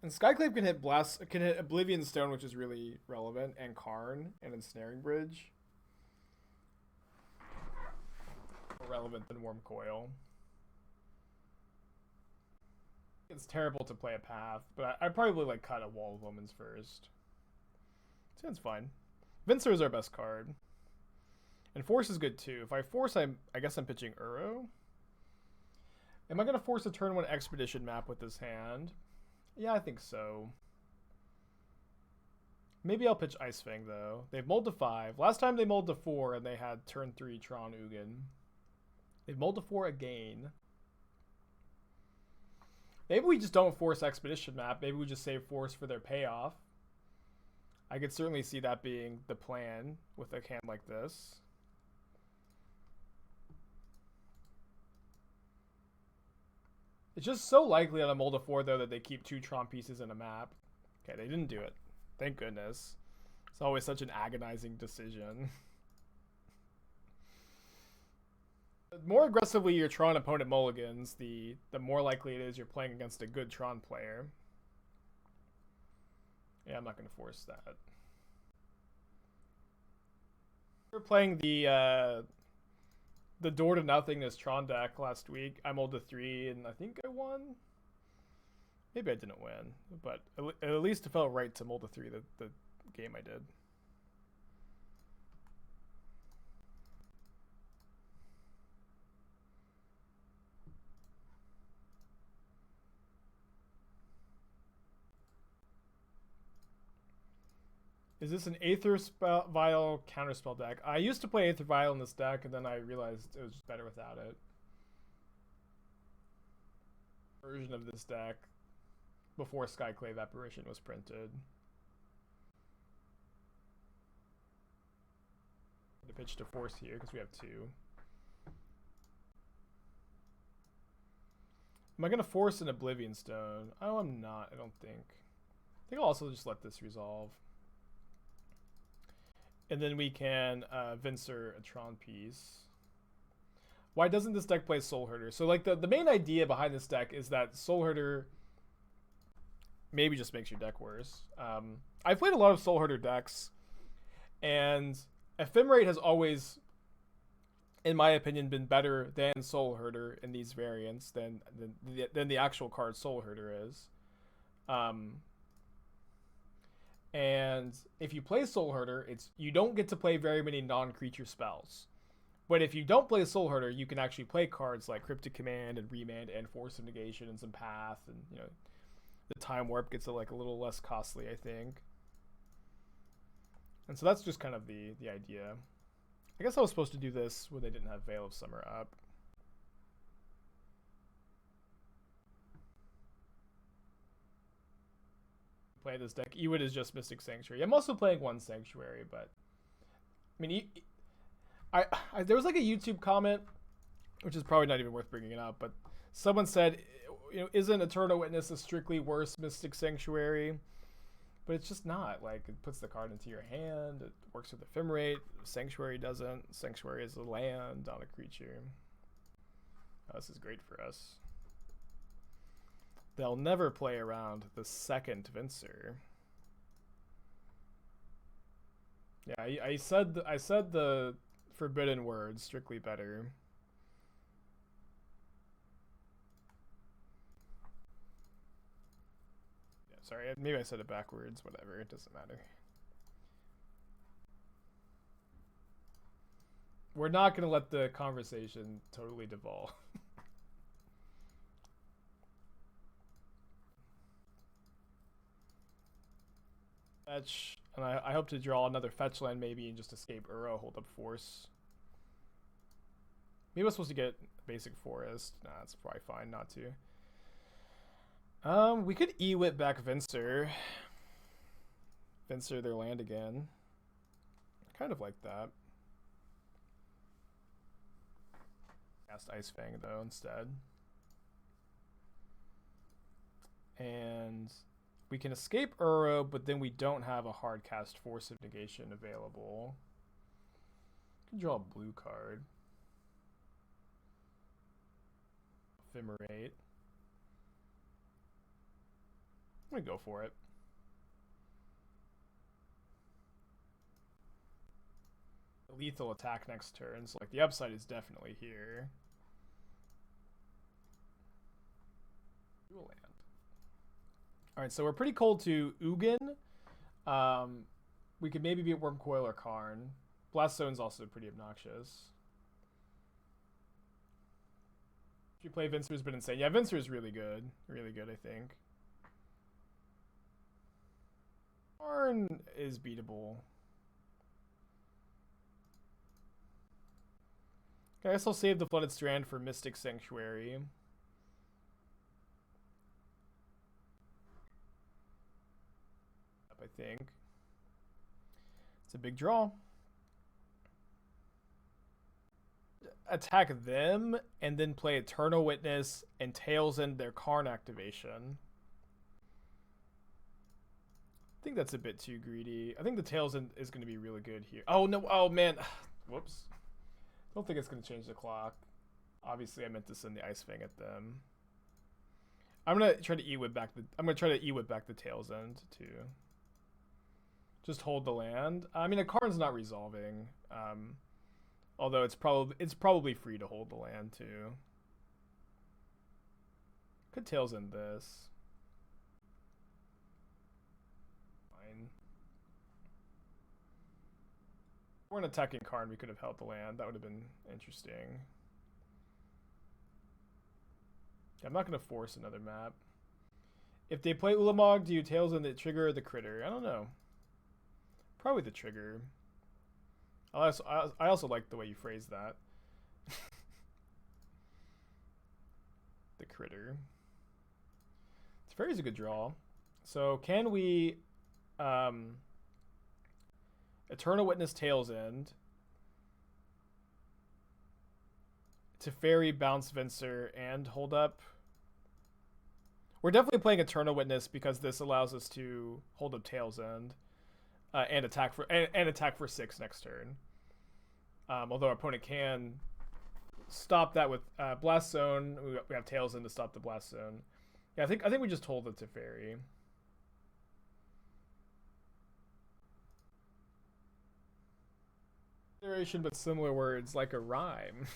And Skyclave can hit Oblivion Stone, which is really relevant, and Karn, and Ensnaring Bridge. More relevant than Wormcoil. It's terrible to play a path, but I'd probably like cut a Wall of Omens first. Sounds fine. Vincer is our best card. And Force is good too. If I force, I guess I'm pitching Uro. Am I going to force a turn 1 Expedition map with this hand? Yeah, I think so. Maybe I'll pitch Ice Fang though. They've mulled to 5. Last time they mulled to 4 and they had turn 3 Tron Ugin. They've mulled to 4 again. Maybe we just don't force Expedition map. Maybe we just save Force for their payoff. I could certainly see that being the plan with a hand like this. It's just so likely on a Molda 4 though that they keep 2 Tron pieces in a map. Okay, they didn't do it. Thank goodness. It's always such an agonizing decision. The more aggressively your Tron opponent mulligans, the more likely it is you're playing against a good Tron player. Yeah, I'm not going to force that. We were playing the Door to Nothingness Tron deck last week. I mulled to 3 and I think I won. Maybe I didn't win, but at least it felt right to mull to 3 the game I did. Is this an Aether Vial counterspell deck? I used to play Aether Vial in this deck, and then I realized it was just better without it. Version of this deck before Skyclave Apparition was printed. To pitch to Force here because we have 2. Am I gonna force an Oblivion Stone? Oh, I'm not. I don't think. I think I'll also just let this resolve. And then we can Vincer a Tron piece. Why doesn't this deck play Soul Herder? So like the main idea behind this deck is that Soul Herder maybe just makes your deck worse. I've played a lot of Soul Herder decks, and Ephemerate has always, in my opinion, been better than Soul Herder in these variants than the actual card Soul Herder is. And if you play Soul Herder, you don't get to play very many non-creature spells. But if you don't play Soul Herder, you can actually play cards like Cryptic Command and Remand and Force of Negation and some Path, and the Time Warp gets a little less costly, I think. And so that's just kind of the idea. I guess I was supposed to do this when they didn't have Veil of Summer up. Play this deck. Ewit is just Mystic Sanctuary. I'm also playing 1 Sanctuary, but I mean, there was like a YouTube comment, which is probably not even worth bringing it up, but someone said, isn't Eternal Witness a strictly worse Mystic Sanctuary? But it's just not. Like, it puts the card into your hand. It works with Ephemerate. Sanctuary doesn't. Sanctuary is a land on a creature. Oh, this is great for us. They'll never play around the second Vincer. Yeah, I said the forbidden word, strictly better. Yeah, sorry, maybe I said it backwards, whatever, it doesn't matter. We're not going to let the conversation totally devolve. Fetch, and I hope to draw another fetch land maybe and just escape Uro, hold up Force. Maybe I was supposed to get basic Forest. Nah, that's probably fine not to. We could E-Whip back Vincer. Vincer their land again. I kind of like that. Cast Ice Fang though instead. And we can escape Uro, but then we don't have a hard cast Force of Negation available. Can draw a blue card. Ephemerate. I'm gonna go for it. Lethal attack next turn, so like the upside is definitely here. Dual land. Alright, so we're pretty cold to Ugin. We could maybe beat Wormcoil or Karn. Blast Zone's also pretty obnoxious. If you play Vincer's been insane. Yeah, Vincer's really good. Really good, I think. Karn is beatable. I guess I'll save the Flooded Strand for Mystic Sanctuary. I think. It's a big draw. Attack them and then play Eternal Witness and Tails End their Karn activation. I think that's a bit too greedy. I think the Tails End is going to be really good here. Oh no! Oh man! Whoops. I don't think it's going to change the clock. Obviously, I meant to send the Ice Fang at them. I'm going to try to E-whip back the. I'm going to try to E-whip back the Tails End too. Just hold the land. I mean, a Karn's not resolving. Although it's probably free to hold the land too. Could Tails End this. Fine. If we're an attacking Karn, we could have held the land. That would have been interesting. Yeah, I'm not going to force another map. If they play Ulamog, do you Tails End the trigger or the critter? I don't know. Probably the trigger. I also like the way you phrase that. The critter. Teferi's a good draw. So can we Eternal Witness Tails End, Teferi bounce Venser and hold up? We're definitely playing Eternal Witness because this allows us to hold up Tails End. And attack for 6 next turn. Although our opponent can stop that with Blast Zone. We have Tails End to stop the Blast Zone. Yeah, I think we just hold the Teferi. Iteration, but similar words like a rhyme.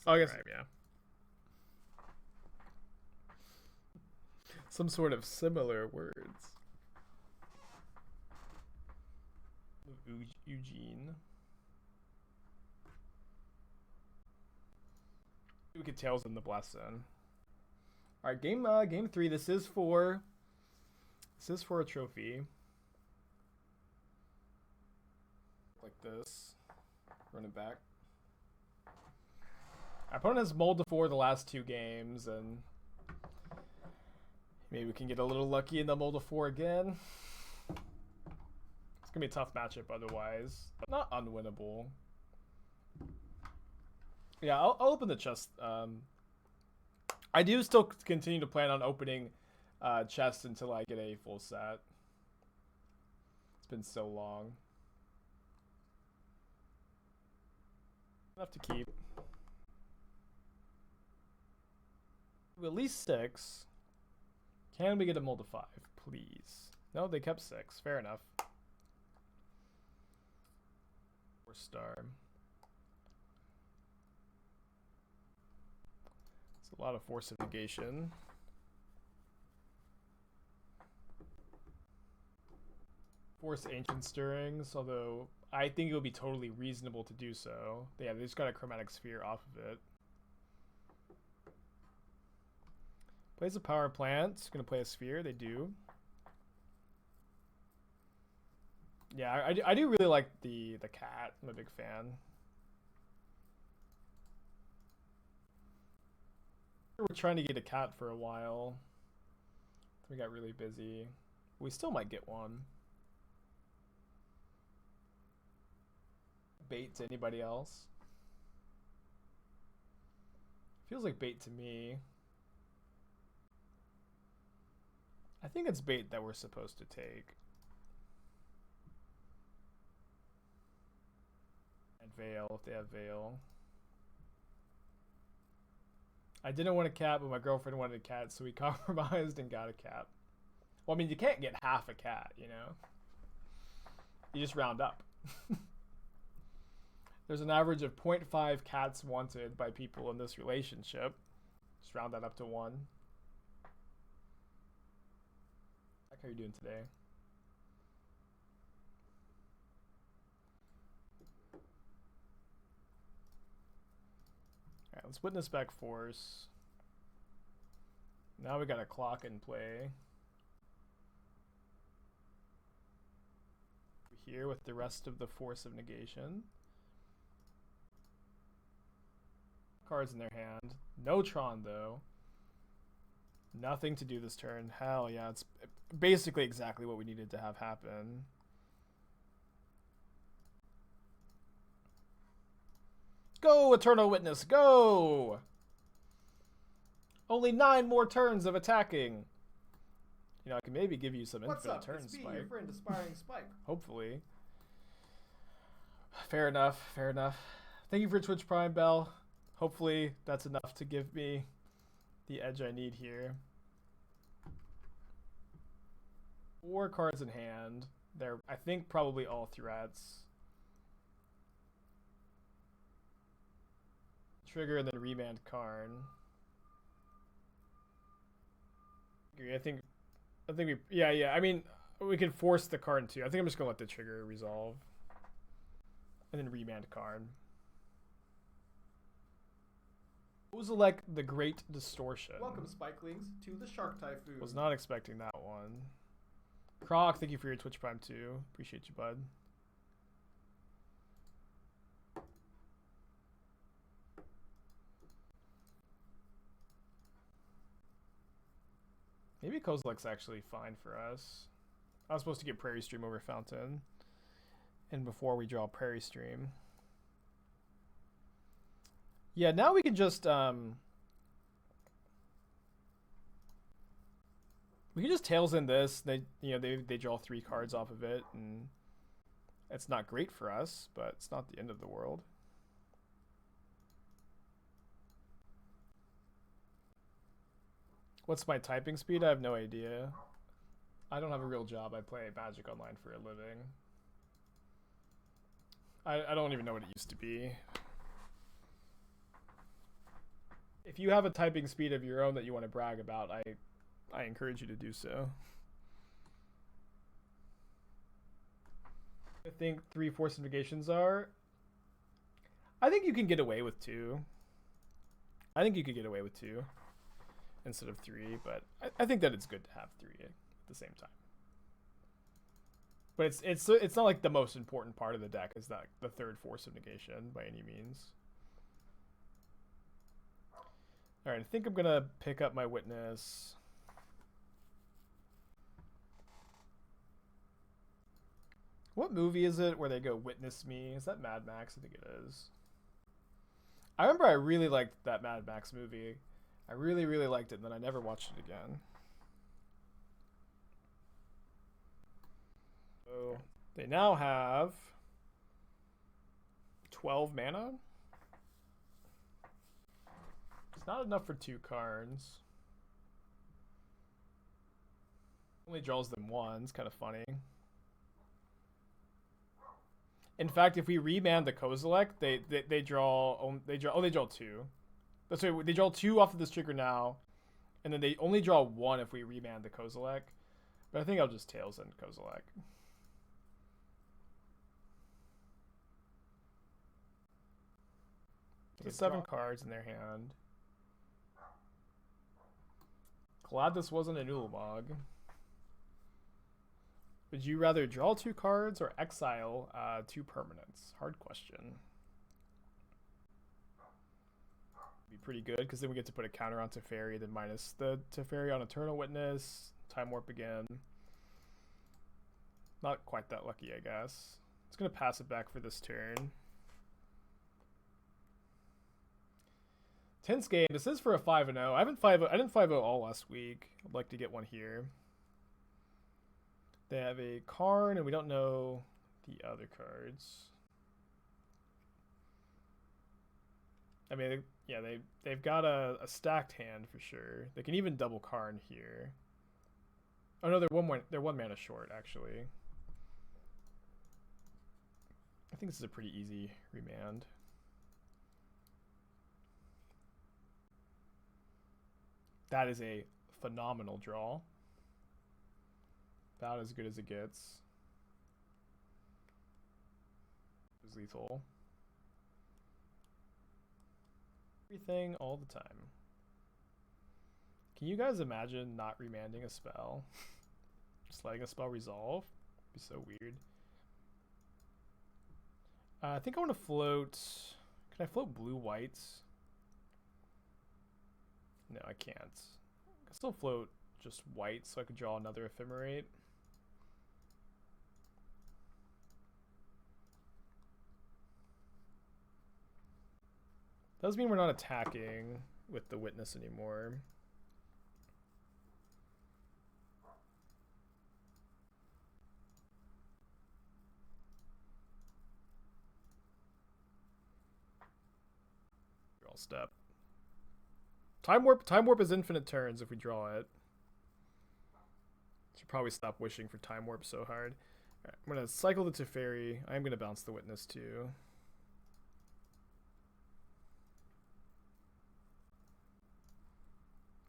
Oh, I guess right, yeah. Some sort of similar words. Eugene. We could Tails in the Blast Zone. All right, game 3. This is for a trophy. Like this. Run it back. Our opponent has mulled to 4 the last 2 games, and maybe we can get a little lucky in the mold of 4 again. It's gonna be a tough matchup otherwise, but not unwinnable. Yeah, I'll open the chest. I do still continue to plan on opening chests until I get a full set. It's been so long. Enough to keep. At least 6. Can we get a mold of 5, please? No, they kept 6. Fair enough. 4-star. It's a lot of Force of Negation. Force Ancient Stirrings, although I think it would be totally reasonable to do so. Yeah, they just got a Chromatic Sphere off of it. Plays a power plant. Gonna play a sphere. They do. Yeah, I do really like the cat. I'm a big fan. We were trying to get a cat for a while. We got really busy. We still might get one. Bait to anybody else. Feels like bait to me. I think it's bait that we're supposed to take. And Veil, if they have Veil. I didn't want a cat, but my girlfriend wanted a cat, so we compromised and got a cat. Well, I mean, you can't get half a cat, you know? You just round up. There's an average of 0.5 cats wanted by people in this relationship. Just round that up to 1. How are you doing today? Alright, let's witness back force. Now we got a clock in play. Here with the rest of the force of negation. Cards in their hand. No Tron though. Nothing to do this turn. Hell yeah, it's basically exactly what we needed to have happen. Go, Eternal Witness, go! Only 9 more turns of attacking. You know, I can maybe give you some What's infinite up? turns, It's me, Spike. your friend Aspiring Spike. Hopefully. Fair enough, fair enough. Thank you for Twitch Prime, Bell. Hopefully that's enough to give me the edge I need here. 4 cards in hand. They're, I think, probably all threats. Trigger and then remand Karn. I think we, yeah. I mean, we could force the Karn too. I think I'm just gonna let the trigger resolve, and then remand Karn. Kozilek the Great Distortion. Welcome, Spikelings, to the Shark Typhoon. Was not expecting that one. Croc, thank you for your Twitch Prime too. Appreciate you, bud. Maybe Kozilek's actually fine for us. I was supposed to get Prairie Stream over Fountain. And before we draw Prairie Stream. Yeah, now we can just we can just Tails in this. They they draw 3 cards off of it, and it's not great for us, but it's not the end of the world. What's my typing speed? I have no idea. I don't have a real job. I play Magic Online for a living. I don't even know what it used to be. If you have a typing speed of your own that you want to brag about, I encourage you to do so. I think 3 force negations are. I think you can get away with 2. I think you could get away with 2 instead of 3, but I think that it's good to have 3 at the same time. But it's not like the most important part of the deck is that the 3rd force of negation by any means. All right, I think I'm gonna pick up my witness. What movie is it where they go witness me? Is that Mad Max? I think it is. I remember I really liked that Mad Max movie. I really, really liked it, and then I never watched it again. So they now have 12 mana. It's not enough for 2 cards. Only draws them once, kind of funny. In fact, if we remand the Kozilek, they draw 2. That's right, they draw 2 off of this trigger now, and then they only draw 1 if we remand the Kozilek. But I think I'll just Tails in Kozilek. The 7 cards in their hand. Glad this wasn't an Ulamog. Would you rather draw 2 cards or exile 2 permanents? Hard question. Be pretty good because then we get to put a counter on Teferi, then minus the Teferi on Eternal Witness, Time Warp again. Not quite that lucky, I guess. It's gonna pass it back for this turn. Tense game. This is for a 5-0. I didn't 5-0 all last week. I'd like to get one here. They have a Karn, and we don't know the other cards. I mean, yeah, they've got a stacked hand for sure. They can even double Karn here. Oh no, they're one mana short actually. I think this is a pretty easy remand. That is a phenomenal draw. About as good as it gets. It was lethal. Everything all the time. Can you guys imagine not remanding a spell? Just letting a spell resolve? It'd be so weird. I think I want to float... Can I float blue-white? No, I can't. I can still float just white so I could draw another Ephemerate. Does mean we're not attacking with the Witness anymore. Draw step. Time warp is infinite turns if we draw it. Should probably stop wishing for time warp so hard. Right, I'm gonna cycle the Teferi. I am gonna bounce the Witness too.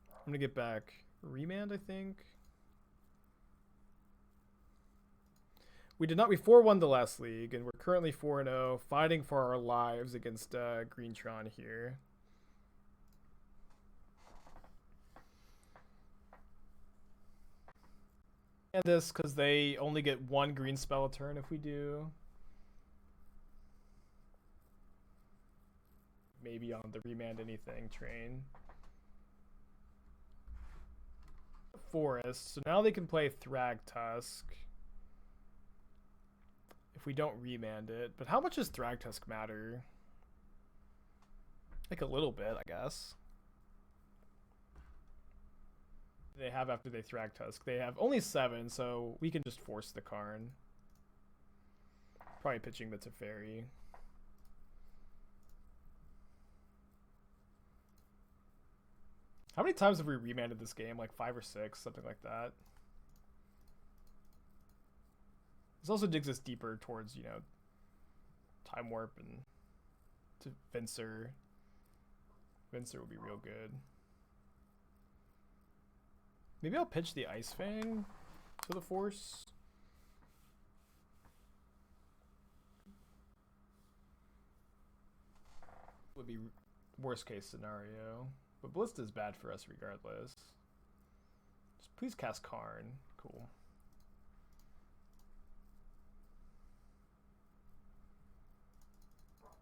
I'm gonna get back remand, I think. We 4-1 the last league, and we're currently 4-0, fighting for our lives against Greentron here. And this because they only get one green spell a turn if we do. Maybe on the remand anything train. Forest, so now they can play Thragtusk if we don't remand it. But how much does Thragtusk matter? Like a little bit, I guess. They have after they Thragtusk. They have only 7, so we can just force the Karn. Probably pitching the Teferi. How many times have we remanded this game? Like 5 or 6, something like that. This also digs us deeper towards, you know, Time Warp and to Venser. Venser would be real good. Maybe I'll pitch the Ice Fang to the Force. Would be worst case scenario. But Ballista is bad for us regardless. Just please cast Karn. Cool.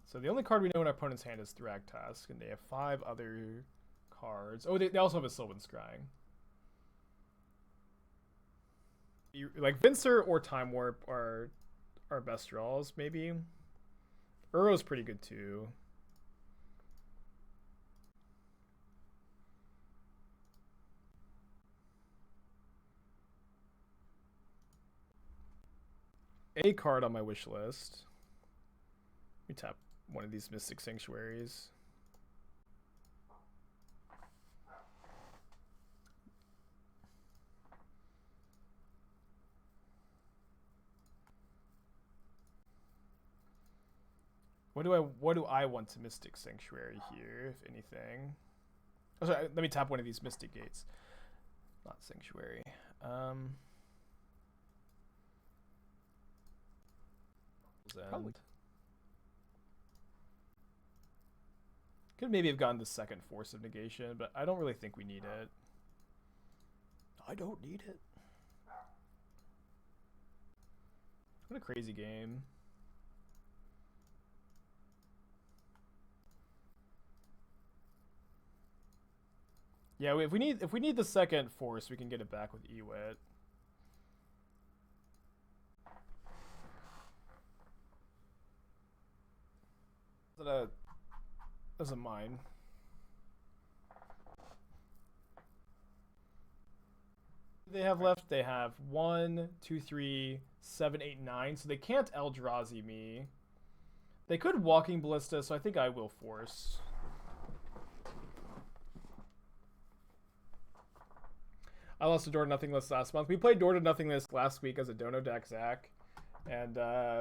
So the only card we know in our opponent's hand is Thragtusk, and they have 5 other cards. Oh, they also have a Sylvan Scrying. Like Venser or Time Warp are our best draws, maybe. Uro's pretty good too. A card on my wish list. Let me tap one of these Mystic Sanctuaries. What do I want to Mystic Sanctuary here, if anything? Oh, sorry, let me tap one of these Mystic Gates. Not Sanctuary. Probably. Could maybe have gotten the second Force of Negation, but I don't really think we need it. I don't need it. What a crazy game. Yeah, if we need the second Force, we can get it back with Ewit. Doesn't mine. They have left. They have 1, 2, 3, 7, 8, 9. So they can't Eldrazi me. They could Walking Ballista, so I think I will force. I lost to Door to Nothingness last month. We played Door to Nothingness last week as a Dono deck, Zach. And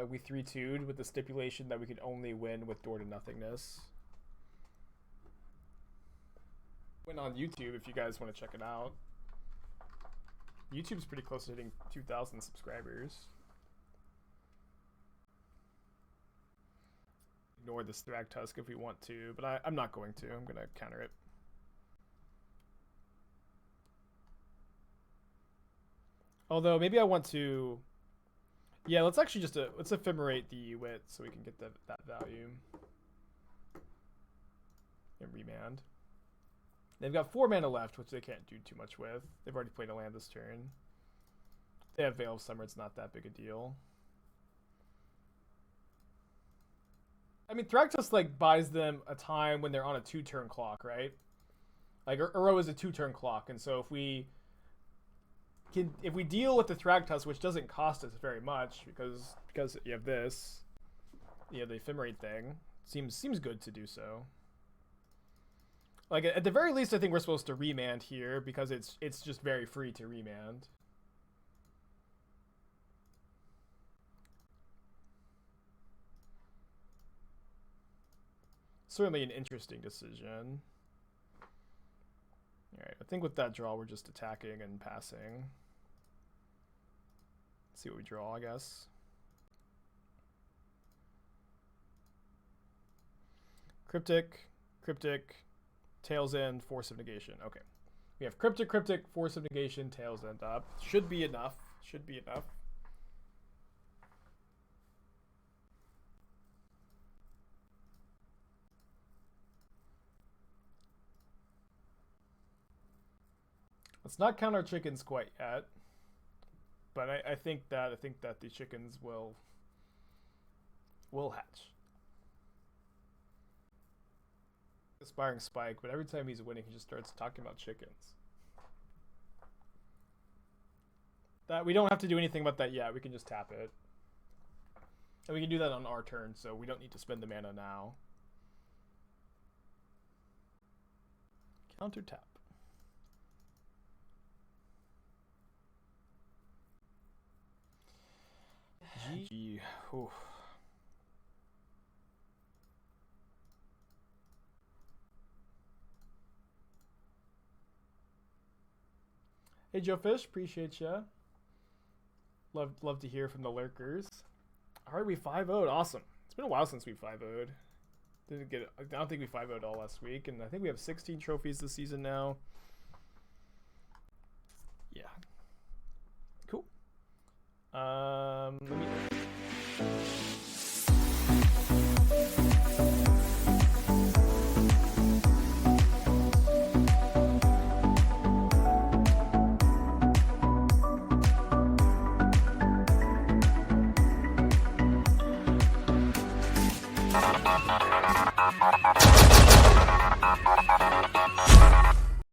we 3-2'd with the stipulation that we could only win with Door to Nothingness. Went on YouTube if you guys want to check it out. YouTube's pretty close to hitting 2,000 subscribers. Ignore this Thragtusk if we want to, but I'm not going to. I'm going to counter it. Although maybe I want to... Yeah, let's actually just let's ephemerate the Wit so we can get that value. And remand. They've got 4 mana left, which they can't do too much with. They've already played a land this turn. They have Veil of Summer, it's not that big a deal. I mean, Thragtusk like buys them a time when they're on a 2-turn clock, right? Like Uro is a 2-turn clock, and so if we deal with the Thragtusk, which doesn't cost us very much because you have this, you know, the Ephemerate thing, seems good to do so. Like at the very least, I think we're supposed to remand here because it's just very free to remand. Certainly an interesting decision. Alright, I think with that draw, we're just attacking and passing. Let's see what we draw, I guess. Cryptic, Tails End, Force of Negation. Okay. We have Cryptic, Force of Negation, Tails End up. Should be enough. Should be enough. Let's not count our chickens quite yet, but I think that the chickens will hatch. Aspiring Spike, but every time he's winning, he just starts talking about chickens. That we don't have to do anything about that yet. We can just tap it, and we can do that on our turn, so we don't need to spend the mana now. Counter tap. GG. Oof. Hey Joe Fish, appreciate ya. Love to hear from the lurkers. All right, we 5-0'd. Awesome. It's been a while since we 5-0'd. I don't think we 5-0'd all last week, and I think we have 16 trophies this season now. Yeah. Cool. Let me